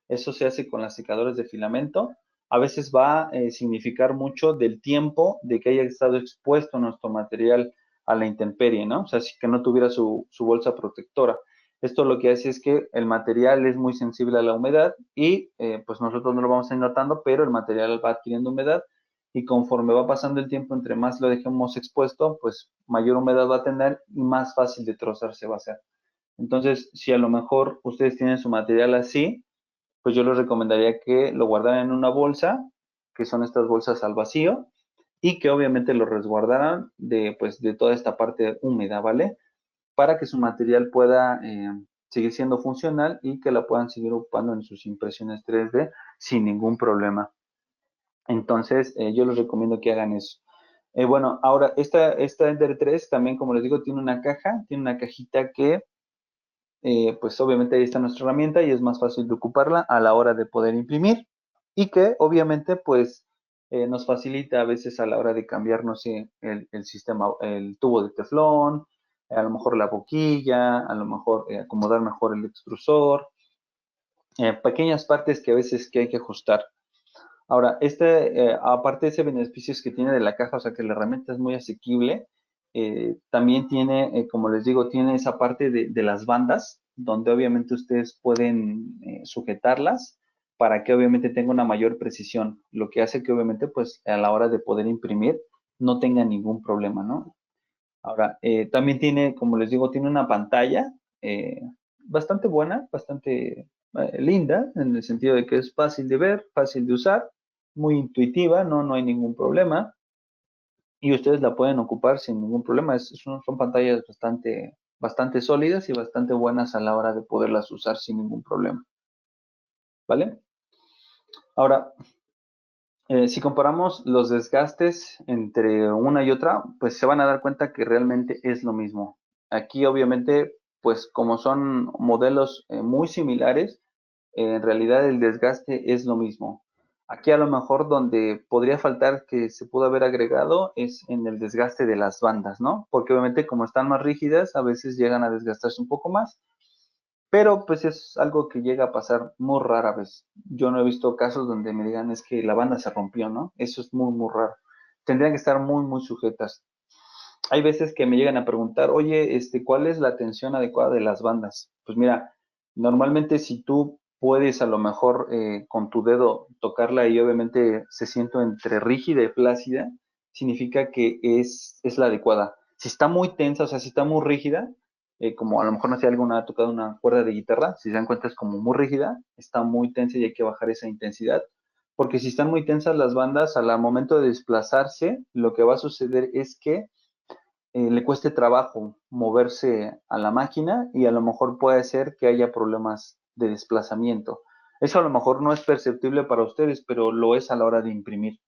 A: Eso se hace con las secadoras de filamento. A veces va a significar mucho del tiempo de que haya estado expuesto nuestro material a la intemperie, ¿no? O sea, si que no tuviera su bolsa protectora. Esto lo que hace es que el material es muy sensible a la humedad y pues nosotros no lo vamos a ir notando, pero el material va adquiriendo humedad y conforme va pasando el tiempo, entre más lo dejemos expuesto, pues mayor humedad va a tener y más fácil de trozarse va a ser. Entonces, si a lo mejor ustedes tienen su material así, pues yo les recomendaría que lo guardaran en una bolsa, que son estas bolsas al vacío, y que obviamente lo resguardaran de, pues, de toda esta parte húmeda, ¿vale? Para que su material pueda seguir siendo funcional y que la puedan seguir ocupando en sus impresiones 3D sin ningún problema. Entonces, yo les recomiendo que hagan eso. Bueno, ahora, esta Ender 3 también, como les digo, tiene una caja, tiene una cajita que pues obviamente ahí está nuestra herramienta y es más fácil de ocuparla a la hora de poder imprimir y que obviamente pues nos facilita a veces a la hora de cambiar, no sé, el sistema, el tubo de teflón, a lo mejor la boquilla, a lo mejor acomodar mejor el extrusor, pequeñas partes que a veces que hay que ajustar. Ahora, aparte de ese beneficios que tiene de la caja, o sea que la herramienta es muy asequible, también tiene, como les digo, tiene esa parte de las bandas, donde obviamente ustedes pueden sujetarlas para que obviamente tenga una mayor precisión, lo que hace que obviamente pues a la hora de poder imprimir no tenga ningún problema, ¿no? Ahora, también tiene, como les digo, tiene una pantalla bastante buena, bastante linda, en el sentido de que es fácil de ver, fácil de usar, muy intuitiva, no hay ningún problema. Y ustedes la pueden ocupar sin ningún problema. Son pantallas bastante sólidas y bastante buenas a la hora de poderlas usar sin ningún problema. ¿Vale? Ahora, si comparamos los desgastes entre una y otra, pues se van a dar cuenta que realmente es lo mismo. Aquí obviamente, pues como son modelos muy similares, en realidad el desgaste es lo mismo. Aquí a lo mejor donde podría faltar que se pudo haber agregado es en el desgaste de las bandas, ¿no? Porque obviamente como están más rígidas, a veces llegan a desgastarse un poco más. Pero pues es algo que llega a pasar muy rara vez. Yo no he visto casos donde me digan es que la banda se rompió, ¿no? Eso es muy raro. Tendrían que estar muy sujetas. Hay veces que me llegan a preguntar, oye, ¿cuál es la tensión adecuada de las bandas? Pues mira, normalmente si tú puedes a lo mejor con tu dedo tocarla y obviamente se siente entre rígida y flácida, significa que es la adecuada. Si está muy tensa, o sea, si está muy rígida, como a lo mejor no sé, alguna ha tocado una cuerda de guitarra, si se dan cuenta es como muy rígida, está muy tensa y hay que bajar esa intensidad. Porque si están muy tensas las bandas, al momento de desplazarse, lo que va a suceder es que le cueste trabajo moverse a la máquina y a lo mejor puede ser que haya problemas de desplazamiento. Eso a lo mejor no es perceptible para ustedes, pero lo es a la hora de imprimir.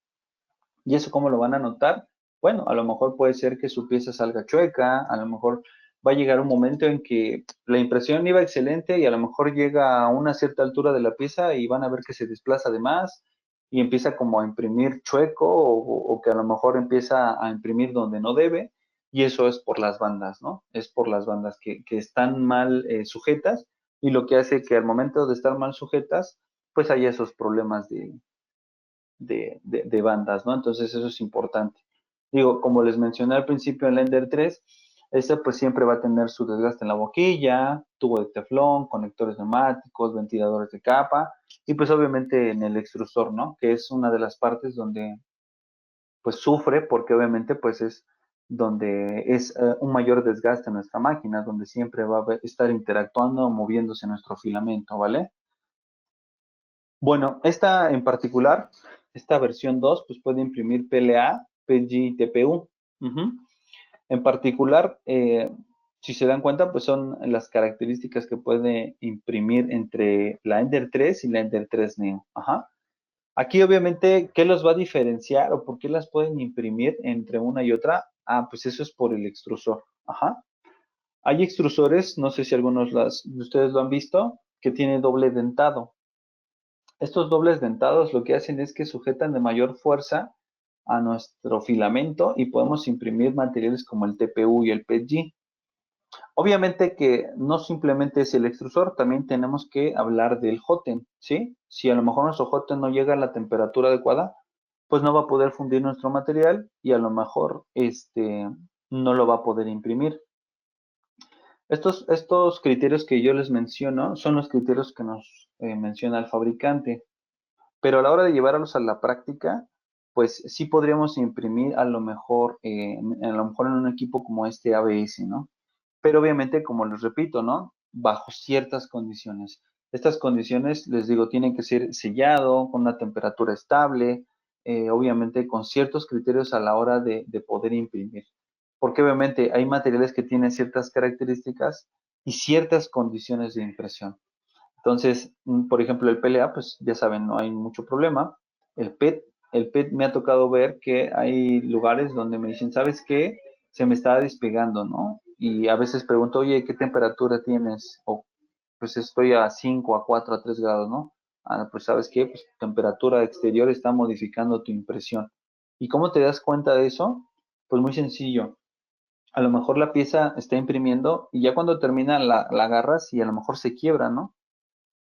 A: ¿Y eso cómo lo van a notar? Bueno, a lo mejor puede ser que su pieza salga chueca, a lo mejor va a llegar un momento en que la impresión iba excelente y a lo mejor llega a una cierta altura de la pieza y van a ver que se desplaza de más y empieza como a imprimir chueco o que a lo mejor empieza a imprimir donde no debe y eso es por las bandas, ¿no? Es por las bandas que están mal sujetas y lo que hace que al momento de estar mal sujetas, pues haya esos problemas de bandas, ¿no? Entonces eso es importante. Digo, como les mencioné al principio en Ender 3, este pues siempre va a tener su desgaste en la boquilla, tubo de teflón, conectores neumáticos, ventiladores de capa y pues obviamente en el extrusor, ¿no? Que es una de las partes donde pues sufre porque obviamente pues es donde es un mayor desgaste en nuestra máquina, donde siempre va a estar interactuando o moviéndose nuestro filamento, ¿vale? Bueno, esta en particular, esta versión 2, pues puede imprimir PLA, PG y TPU. Ujú. En particular, si se dan cuenta, pues son las características que puede imprimir entre la Ender 3 y la Ender 3 Neo. Ajá. Aquí, obviamente, ¿qué los va a diferenciar o por qué las pueden imprimir entre una y otra? Ah, pues eso es por el extrusor. Ajá. Hay extrusores, no sé si algunos de ustedes lo han visto, que tiene doble dentado.
B: Estos dobles dentados lo que hacen es que sujetan de mayor fuerza a nuestro filamento y podemos imprimir materiales como el TPU y el PETG. Obviamente que no simplemente es el extrusor, también tenemos que hablar del hotend, ¿sí? Si a lo mejor nuestro hotend no llega a la temperatura adecuada, pues no va a poder fundir nuestro material y a lo mejor no lo va a poder imprimir. Estos criterios que yo les menciono son los criterios que nos menciona el fabricante, pero a la hora de llevarlos a la práctica, pues sí podríamos imprimir a lo mejor en un equipo como este ABS, ¿no? Pero obviamente, como les repito, ¿no? Bajo ciertas condiciones. Estas condiciones, les digo, tienen que ser sellado, con una temperatura estable, obviamente con ciertos criterios a la hora de poder imprimir. Porque obviamente hay materiales que tienen ciertas características y ciertas condiciones de impresión. Entonces, por ejemplo, el PLA, pues ya saben, no hay mucho problema. El PET me ha tocado ver que hay lugares donde me dicen, ¿sabes qué? Se me está despegando, ¿no? Y a veces pregunto, oye, ¿qué temperatura tienes? O pues estoy a 5, a 4, a 3 grados, ¿no? Ah, pues ¿sabes qué? Pues tu temperatura exterior está modificando tu impresión. ¿Y cómo te das cuenta de eso? Pues muy sencillo. A lo mejor la pieza está imprimiendo y ya cuando termina la agarras y a lo mejor se quiebra, ¿no?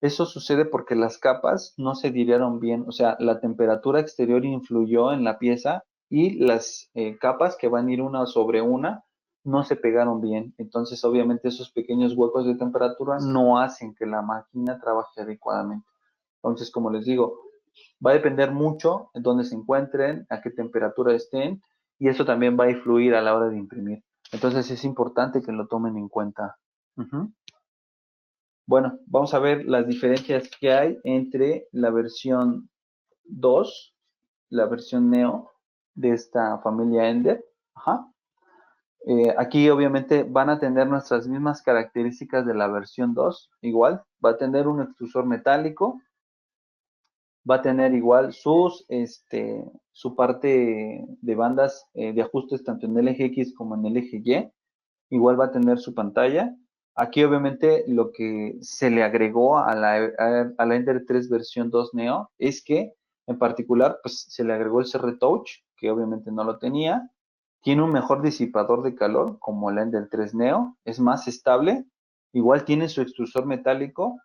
B: Eso sucede porque las capas no se adhirieron bien, o sea, la temperatura exterior influyó en la pieza y las capas que van a ir una sobre una no se pegaron bien. Entonces, obviamente, esos pequeños huecos de temperatura no hacen que la máquina trabaje adecuadamente. Entonces, como les digo, va a depender mucho en dónde se encuentren, a qué temperatura estén, y eso también va a influir a la hora de imprimir. Entonces, es importante que lo tomen en cuenta. Ujú. Bueno, vamos a ver las diferencias que hay entre la versión 2, la versión Neo de esta familia Ender. Ajá. Aquí obviamente van a tener nuestras mismas características de la versión 2. Igual, va a tener un extrusor metálico, va a tener igual su parte de bandas de ajustes tanto en el eje X como en el eje Y. Igual va a tener su pantalla. Aquí obviamente lo que se le agregó a la Ender 3 versión 2 Neo es que en particular pues se le agregó el CR Touch, que obviamente no lo tenía. Tiene un mejor disipador de calor como el Ender 3 Neo, es más estable. Igual tiene su extrusor metálico,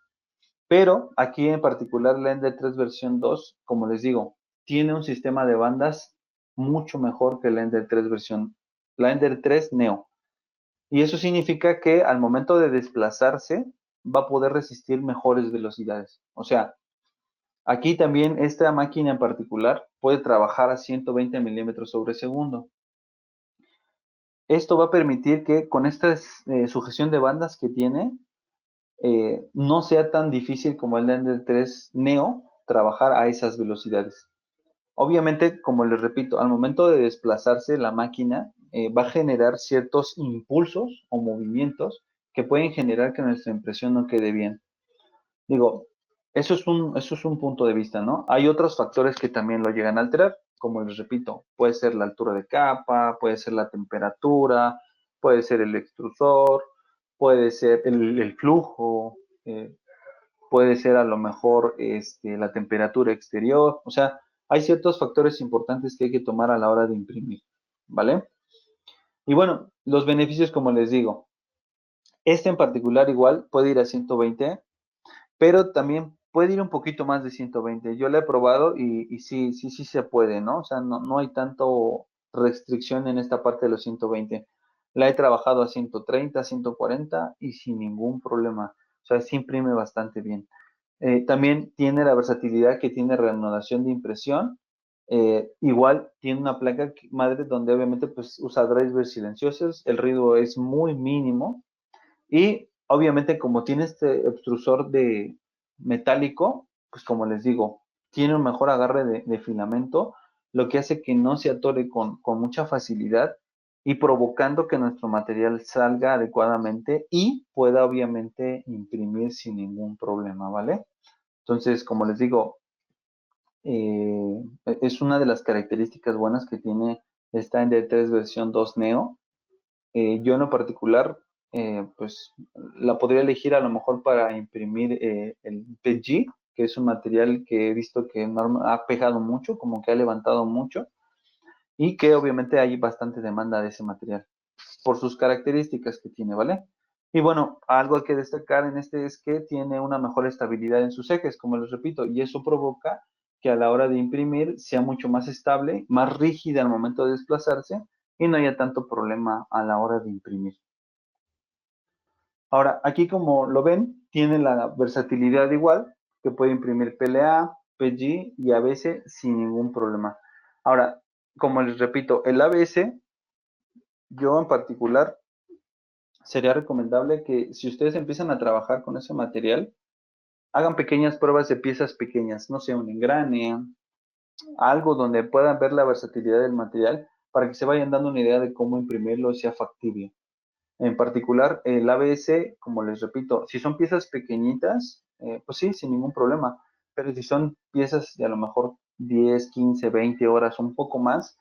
B: pero aquí en particular la Ender 3 versión 2, como les digo, tiene un sistema de bandas mucho mejor que la Ender 3 Neo. Y eso significa que al momento de desplazarse va a poder resistir mejores velocidades. O sea, aquí también esta máquina en particular puede trabajar a 120 milímetros sobre segundo. Esto va a permitir que con esta sujeción de bandas que tiene, no sea tan difícil como el Ender 3 Neo trabajar a esas velocidades. Obviamente, como les repito, al momento de desplazarse la máquina va a generar ciertos impulsos o movimientos que pueden generar que nuestra impresión no quede bien. Digo, eso es un punto de vista, ¿no? Hay otros factores que también lo llegan a alterar, como les repito, puede ser la altura de capa, puede ser la temperatura, puede ser el extrusor, puede ser el flujo, eh, puede ser a lo mejor la temperatura exterior, o sea, hay ciertos factores importantes que hay que tomar a la hora de imprimir, ¿vale? Y bueno, los beneficios, como les digo, este en particular igual puede ir a 120, pero también puede ir un poquito más de 120. Yo lo he probado y sí, sí, sí se puede, ¿no? O sea, no hay tanto restricción en esta parte de los 120. La he trabajado a 130, 140 y sin ningún problema. O sea, se imprime bastante bien. También tiene la versatilidad que tiene reanudación de impresión. Igual tiene una placa madre donde obviamente pues usa drivers silenciosos, el ruido es muy mínimo y obviamente como tiene este extrusor de metálico, pues como les digo, tiene un mejor agarre de filamento, lo que hace que no se atore con mucha facilidad y provocando que nuestro material salga adecuadamente y pueda obviamente imprimir sin ningún problema, ¿vale? Entonces, como les digo, es una de las características buenas que tiene esta Ender 3 versión 2 Neo. Yo en lo particular, pues la podría elegir a lo mejor para imprimir el PG, que es un material que he visto que ha pegado mucho, como que ha levantado mucho, y que obviamente hay bastante demanda de ese material por sus características que tiene, ¿vale? Y bueno, algo que destacar en este es que tiene una mejor estabilidad en sus ejes, como les repito, y eso provoca que a la hora de imprimir sea mucho más estable, más rígida al momento de desplazarse y no haya tanto problema a la hora de imprimir. Ahora, aquí como lo ven, tiene la versatilidad igual, que puede imprimir PLA, PG y ABS sin ningún problema. Ahora, como les repito, el ABS, yo en particular, sería recomendable que si ustedes empiezan a trabajar con ese material, hagan pequeñas pruebas de piezas pequeñas, no sé, un engrane, algo donde puedan ver la versatilidad del material para que se vayan dando una idea de cómo imprimirlo y sea factible. En particular, el ABS, como les repito, si son piezas pequeñitas, pues sí, sin ningún problema. Pero si son piezas de a lo mejor 10, 15, 20 horas, un poco más,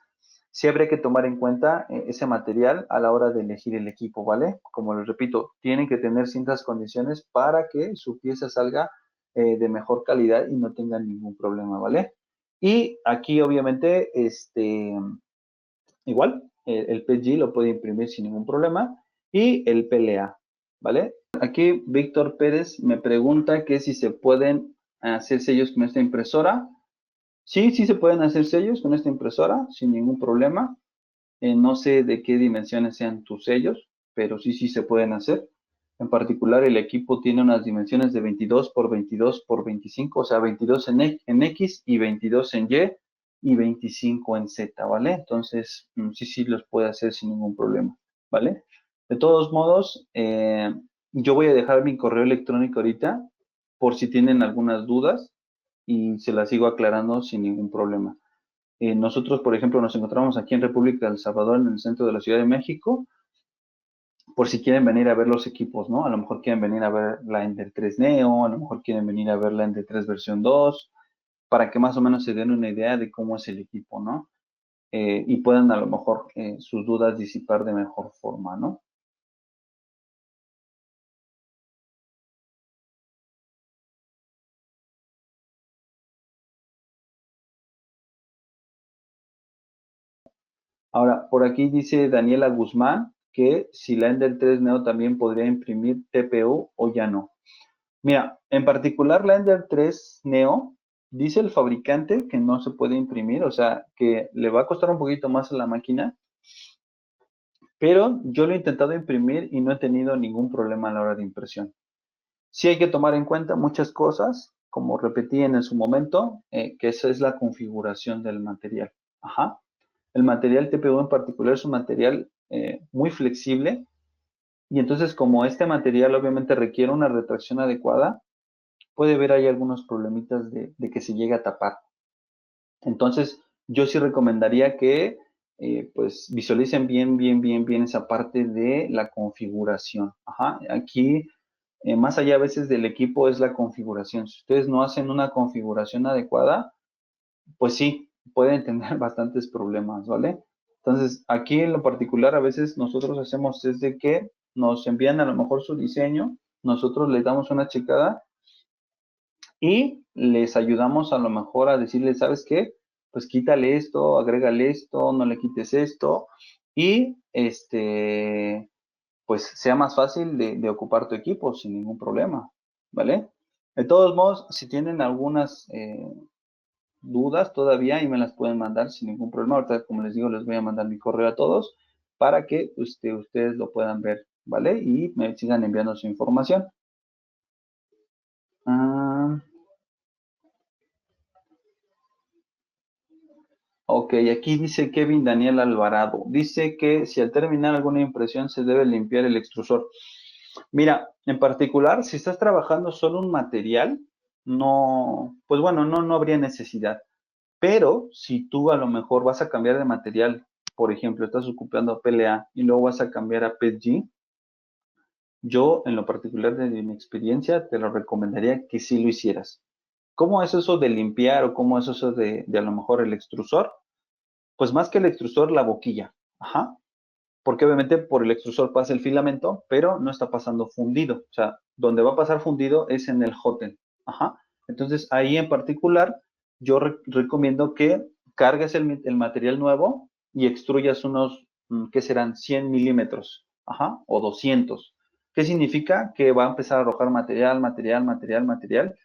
B: sí habría que tomar en cuenta ese material a la hora de elegir el equipo, ¿vale? Como les repito, tienen que tener ciertas condiciones para que su pieza salga de mejor calidad y no tengan ningún problema, ¿vale? Y aquí, obviamente, igual, el PG lo puede imprimir sin ningún problema y el PLA, ¿vale? Aquí Víctor Pérez me pregunta que si se pueden hacer sellos con esta impresora. Sí, sí se pueden hacer sellos con esta impresora sin ningún problema. No sé de qué dimensiones sean tus sellos, pero sí, sí se pueden hacer. En particular, el equipo tiene unas dimensiones de 22 por 22 por 25, o sea, 22 en X y 22 en Y 25 en Z, ¿vale? Entonces, sí, sí los puede hacer sin ningún problema, ¿vale? De todos modos, yo voy a dejar mi correo electrónico ahorita por si tienen algunas dudas y se las sigo aclarando sin ningún problema. Nosotros, por ejemplo, nos encontramos aquí en República del Salvador, en el centro de la Ciudad de México, por si quieren venir a ver los equipos, ¿no? A lo mejor quieren venir a ver la Ender 3 Neo, a lo mejor quieren venir a ver la Ender 3 versión 2, para que más o menos se den una idea de cómo es el equipo, ¿no? Y puedan a lo mejor sus dudas disipar de mejor forma, ¿no? Ahora, por aquí dice Daniela Guzmán que si la Ender 3 Neo también podría imprimir TPU o ya no. Mira, en particular la Ender 3 Neo, dice el fabricante que no se puede imprimir, o sea, que le va a costar un poquito más a la máquina, pero yo lo he intentado imprimir y no he tenido ningún problema a la hora de impresión. Sí hay que tomar en cuenta muchas cosas, como repetí en su momento, que esa es la configuración del material. Ajá. El material TPU en particular es un material muy flexible y entonces como este material obviamente requiere una retracción adecuada, puede haber ahí algunos problemitas de que se llegue a tapar. Entonces, yo sí recomendaría que pues visualicen bien esa parte de la configuración. Ajá. Aquí, más allá a veces del equipo es la configuración. Si ustedes no hacen una configuración adecuada, pues sí, pueden tener bastantes problemas, ¿vale? Entonces, aquí en lo particular, a veces nosotros hacemos es de que nos envían a lo mejor su diseño, nosotros les damos una checada y les ayudamos a lo mejor a decirles, ¿sabes qué? Pues quítale esto, agrégale esto, no le quites esto y pues sea más fácil de ocupar tu equipo sin ningún problema, ¿vale? De todos modos, si tienen algunas dudas todavía y me las pueden mandar sin ningún problema. Ahorita, como les digo, les voy a mandar mi correo a todos para que ustedes lo puedan ver, ¿vale? Y me sigan enviando su información. Ah, ok, aquí dice Kevin Daniel Alvarado. Dice que si al terminar alguna impresión se debe limpiar el extrusor. Mira, en particular, si estás trabajando solo un material, no, pues bueno, no habría necesidad. Pero si tú a lo mejor vas a cambiar de material, por ejemplo, estás ocupando PLA y luego vas a cambiar a PETG, yo en lo particular de mi experiencia te lo recomendaría que sí lo hicieras. ¿Cómo es eso de limpiar o cómo es eso de a lo mejor el extrusor? Pues más que el extrusor, la boquilla. Ajá. Porque obviamente por el extrusor pasa el filamento, pero no está pasando fundido. O sea, donde va a pasar fundido es en el hot end. Ajá. Entonces, ahí en particular, yo recomiendo que cargues el material nuevo y extruyas unos, ¿qué serán? 100 milímetros, ajá, o 200. ¿Qué significa? Que va a empezar a arrojar material, material, material, material,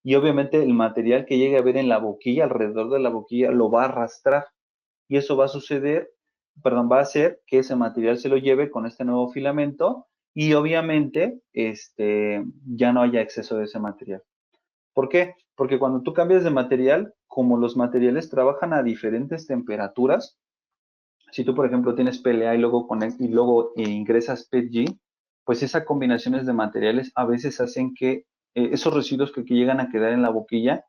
B: y obviamente el material que llegue a ver en la boquilla, alrededor de la boquilla, lo va a arrastrar, y eso va a suceder, perdón, va a hacer que ese material se lo lleve con este nuevo filamento, y obviamente, ya no haya exceso de ese material. ¿Por qué? Porque cuando tú cambias de material, como los materiales trabajan a diferentes temperaturas, si tú, por ejemplo, tienes PLA y luego, ingresas PETG, pues esas combinaciones de materiales a veces hacen que esos residuos que llegan a quedar en la boquilla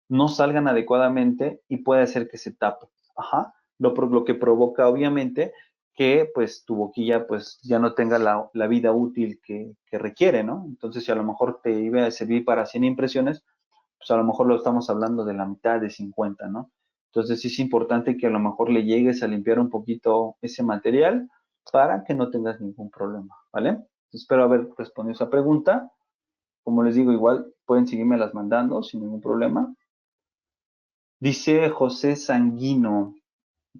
B: no salgan adecuadamente y puede hacer que se tape. Ajá. Lo que provoca, obviamente, que pues tu boquilla pues ya no tenga la vida útil que requiere, ¿no? Entonces, si a lo mejor te iba a servir para 100 impresiones, pues a lo mejor lo estamos hablando de la mitad de 50, ¿no? Entonces sí es importante que a lo mejor le llegues a limpiar un poquito ese material para que no tengas ningún problema, ¿vale? Espero haber respondido esa pregunta. Como les digo, igual pueden seguirme las mandando sin ningún problema. Dice José Sanguino,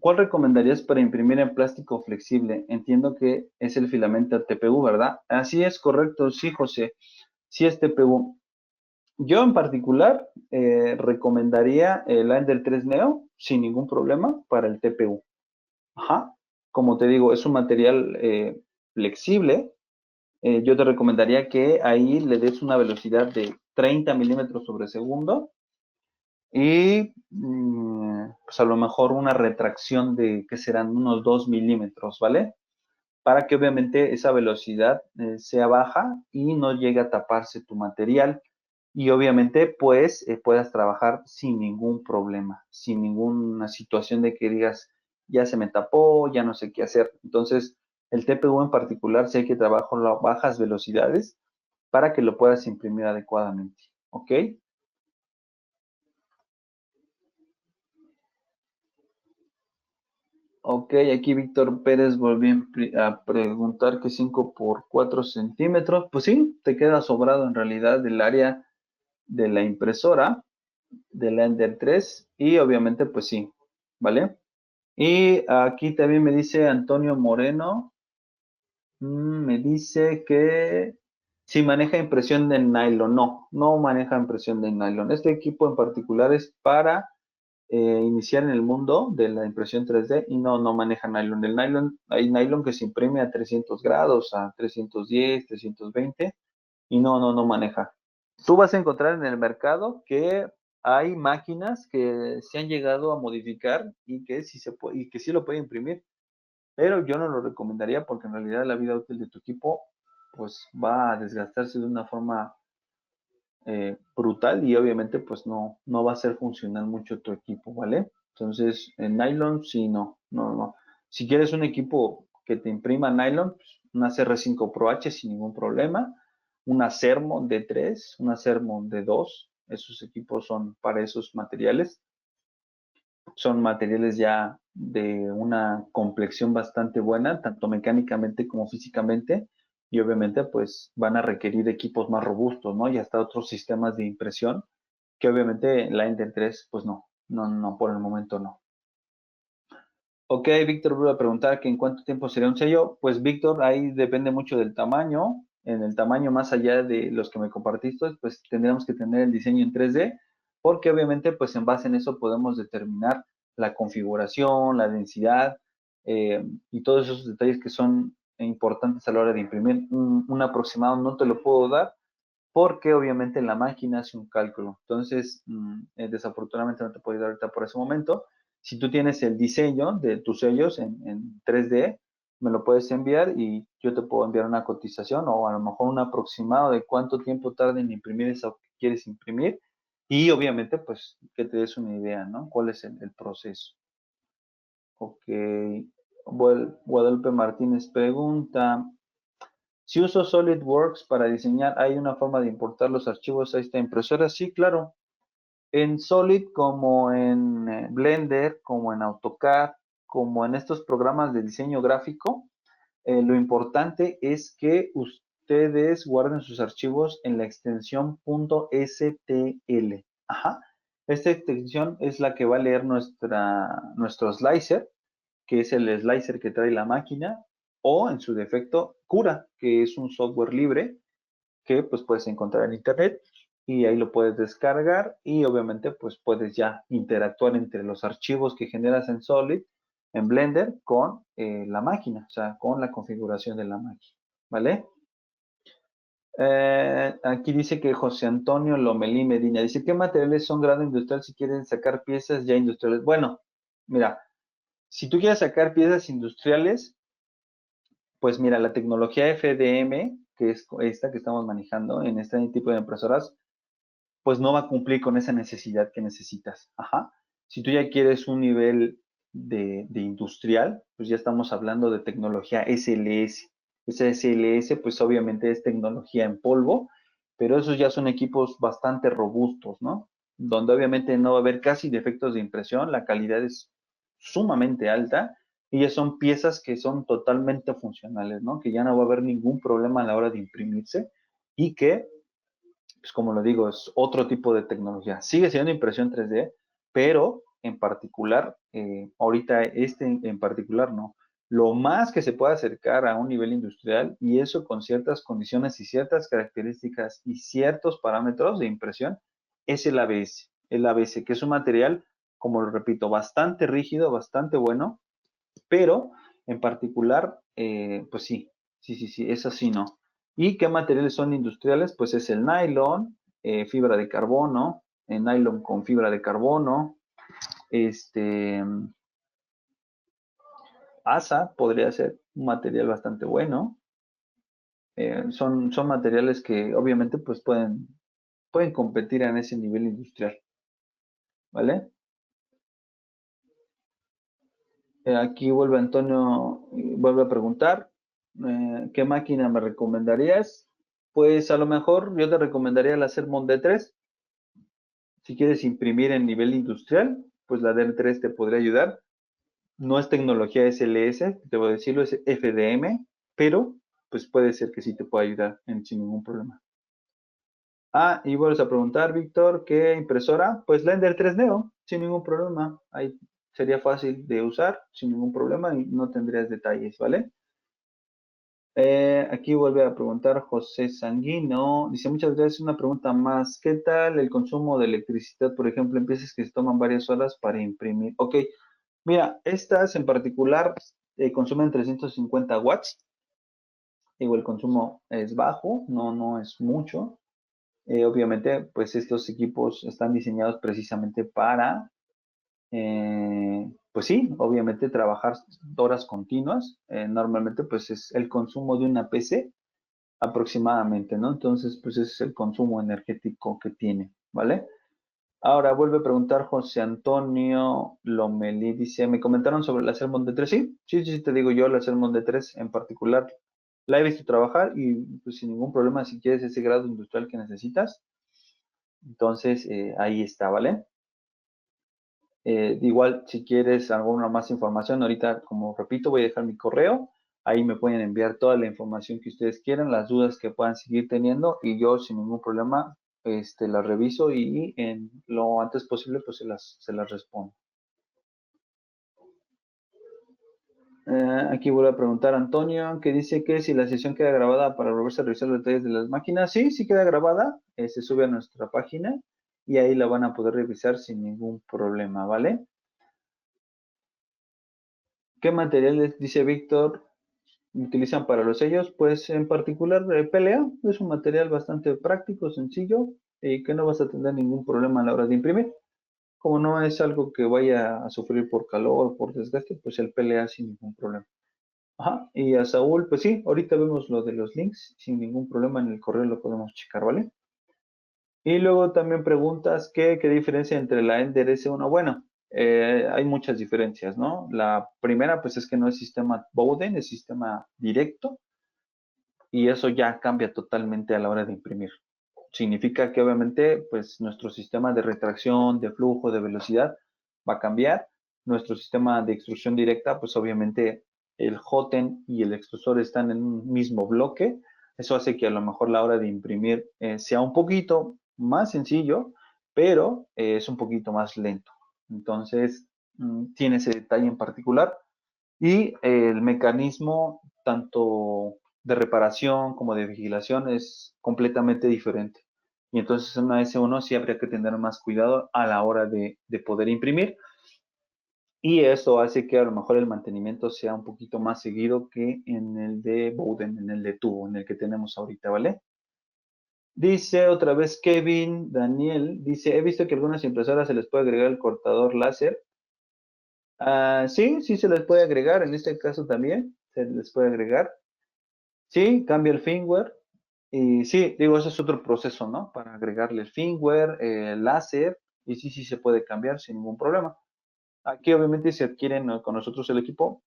B: ¿cuál recomendarías para imprimir en plástico flexible? Entiendo que es el filamento TPU, ¿verdad? Así es, correcto, sí, José. Sí es TPU. Yo en particular recomendaría el Ender 3 Neo sin ningún problema para el TPU. Ajá. Como te digo, es un material flexible. Yo te recomendaría que ahí le des una velocidad de 30 milímetros sobre segundo y pues a lo mejor una retracción de que serán unos 2 milímetros, ¿vale? Para que obviamente esa velocidad sea baja y no llegue a taparse tu material y obviamente pues puedas trabajar sin ningún problema, sin ninguna situación de que digas ya se me tapó, ya no sé qué hacer. Entonces el TPU en particular sí hay que trabajar a bajas velocidades para que lo puedas imprimir adecuadamente, ¿ok? Ok, aquí Víctor Pérez volvió a preguntar que 5 por 4 centímetros. Pues sí, te queda sobrado en realidad el área de la impresora, del Ender 3 y obviamente pues sí, ¿vale? Y aquí también me dice Antonio Moreno, me dice que si maneja impresión de nylon. No, no maneja impresión de nylon. Este equipo en particular es para iniciar en el mundo de la impresión 3D y no, no maneja nylon. El nylon, hay nylon que se imprime a 300 grados, a 310, 320 y no, no, no maneja. Tú vas a encontrar en el mercado que hay máquinas que se han llegado a modificar y que sí y que sí lo puede imprimir, pero yo no lo recomendaría porque en realidad la vida útil de tu equipo pues va a desgastarse de una forma brutal y obviamente pues no, no va a ser funcional mucho tu equipo, ¿vale? Entonces, en nylon sí, no, no, no. Si quieres un equipo que te imprima nylon, pues, una CR5 Pro H sin ningún problema, una Sermon D3, una Sermon D2, esos equipos son para esos materiales. Son materiales ya de una complexión bastante buena, tanto mecánicamente como físicamente, y obviamente pues van a requerir equipos más robustos, ¿no? Y hasta otros sistemas de impresión, que obviamente la Ender 3 pues no, no, no, por el momento no. Ok, Víctor, voy a preguntar que en cuánto tiempo sería un sello. Pues Víctor, ahí depende mucho del tamaño. En el tamaño más allá de los que me compartiste, pues tendríamos que tener el diseño en 3D, porque obviamente pues en base en eso podemos determinar la configuración, la densidad y todos esos detalles que son importantes a la hora de imprimir. Un aproximado no te lo puedo dar porque obviamente la máquina hace un cálculo. Entonces, desafortunadamente no te puedo dar ahorita por ese momento. Si tú tienes el diseño de tus sellos en 3D, me lo puedes enviar y yo te puedo enviar una cotización o a lo mejor un aproximado de cuánto tiempo tarda en imprimir eso que quieres imprimir y obviamente pues que te des una idea, ¿no? ¿Cuál es el proceso? Ok. Guadalupe Martínez pregunta, si uso SolidWorks para diseñar, ¿hay una forma de importar los archivos a esta impresora? Sí, claro. En Solid, como en Blender, como en AutoCAD, como en estos programas de diseño gráfico, lo importante es que ustedes guarden sus archivos en la extensión .stl. Ajá. Esta extensión es la que va a leer nuestro slicer, que es el slicer que trae la máquina, o en su defecto, Cura, que es un software libre que pues puedes encontrar en internet y ahí lo puedes descargar y obviamente pues puedes ya interactuar entre los archivos que generas en Solid, en Blender, con la máquina, o sea, con la configuración de la máquina, ¿vale? Aquí dice que José Antonio Lomelí Medina dice, ¿qué materiales son grado industrial si quieren sacar piezas ya industriales? Bueno, mira, si tú quieres sacar piezas industriales, pues mira, la tecnología FDM, que es esta que estamos manejando en este tipo de impresoras, pues no va a cumplir con esa necesidad que necesitas. Ajá. Si tú ya quieres un nivel de industrial, pues ya estamos hablando de tecnología SLS. Esa SLS, pues obviamente es tecnología en polvo, pero esos ya son equipos bastante robustos, ¿no? Donde obviamente no va a haber casi defectos de impresión, la calidad es sumamente alta y ya son piezas que son totalmente funcionales, ¿no? Que ya no va a haber ningún problema a la hora de imprimirse y que pues como lo digo, es otro tipo de tecnología. Sigue siendo impresión 3D, pero en particular, ahorita este en particular no. Lo más que se puede acercar a un nivel industrial y eso con ciertas condiciones y ciertas características y ciertos parámetros de impresión es el ABS. El ABS, que es un material, como lo repito, bastante rígido, bastante bueno, pero en particular, pues sí, es así, ¿no? ¿Y qué materiales son industriales? Pues es el nylon, fibra de carbono, nylon con fibra de carbono, este, ASA podría ser un material bastante bueno. Son materiales que obviamente pues pueden competir en ese nivel industrial, ¿vale? Aquí vuelve Antonio, vuelve a preguntar, ¿qué máquina me recomendarías? Pues a lo mejor yo te recomendaría la Sermon D3. Si quieres imprimir en nivel industrial, pues la D3 te podría ayudar. No es tecnología SLS, debo decirlo, es FDM, pero pues puede ser que sí te pueda ayudar sin ningún problema. Ah, y vuelves a preguntar, Víctor, ¿qué impresora? Pues la Ender 3 Neo, sin ningún problema. Ahí sería fácil de usar, sin ningún problema y no tendrías detalles, ¿vale? Aquí vuelve a preguntar José Sanguino. Dice, muchas gracias. Una pregunta más. ¿Qué tal el consumo de electricidad, por ejemplo, en piezas que se toman varias horas para imprimir? Ok, mira, estas en particular consumen 350 watts. Digo, el consumo es bajo, no es mucho. Obviamente, pues estos equipos están diseñados precisamente para pues sí, obviamente trabajar horas continuas. Normalmente, pues es el consumo de una PC aproximadamente, ¿no? Entonces, pues ese es el consumo energético que tiene, ¿vale? Ahora vuelve a preguntar José Antonio Lomelí, dice, me comentaron sobre la Sermon D3, sí, te digo yo, la Sermon D3 en particular, la he visto trabajar y pues sin ningún problema, si quieres ese grado industrial que necesitas, entonces ahí está, ¿vale? Igual, si quieres alguna más información, ahorita, como repito, voy a dejar mi correo. Ahí me pueden enviar toda la información que ustedes quieran, las dudas que puedan seguir teniendo y yo sin ningún problema las reviso y en lo antes posible pues se las respondo. Aquí vuelvo a preguntar a Antonio, que dice que si la sesión queda grabada para volverse a revisar los detalles de las máquinas. Sí queda grabada, se sube a nuestra página y ahí la van a poder revisar sin ningún problema, ¿vale? ¿Qué materiales, dice Víctor, utilizan para los sellos? Pues en particular PLA es un material bastante práctico, sencillo y que no vas a tener ningún problema a la hora de imprimir. Como no es algo que vaya a sufrir por calor o por desgaste, pues el PLA sin ningún problema. Ajá, y a Saúl, pues sí, ahorita vemos lo de los links, sin ningún problema en el correo lo podemos checar, ¿vale? Y luego también preguntas, ¿qué diferencia entre la Ender S1? Bueno, hay muchas diferencias, ¿no? La primera, pues es que no es sistema Bowden, es sistema directo y eso ya cambia totalmente a la hora de imprimir. Significa que obviamente, pues nuestro sistema de retracción, de flujo, de velocidad va a cambiar. Nuestro sistema de extrusión directa, pues obviamente el hotend y el extrusor están en un mismo bloque, Eso hace que a lo mejor la hora de imprimir sea un poquito más sencillo, pero es un poquito más lento. Entonces, tiene ese detalle en particular. Y el mecanismo tanto de reparación como de vigilación es completamente diferente. Y entonces en una S1 sí habría que tener más cuidado a la hora de poder imprimir. Y eso hace que a lo mejor el mantenimiento sea un poquito más seguido que en el de Bowden, en el de tubo, en el que tenemos ahorita, ¿vale? Dice otra vez Kevin Daniel, dice, he visto que a algunas impresoras se les puede agregar el cortador láser. Sí, sí se les puede agregar, en este caso también se les puede agregar. Sí, cambia el firmware. Y sí, digo, ese es otro proceso, ¿no? Para agregarle el firmware, el láser, y sí, sí se puede cambiar sin ningún problema. Aquí obviamente si adquieren con nosotros el equipo,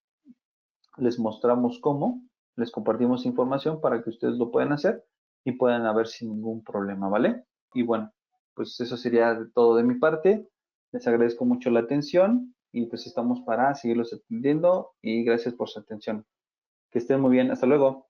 B: les mostramos cómo, les compartimos información para que ustedes lo puedan hacer y puedan haber sin ningún problema, ¿vale? Y bueno, pues eso sería todo de mi parte. Les agradezco mucho la atención y pues estamos para seguirlos atendiendo y gracias por su atención. Que estén muy bien. Hasta luego.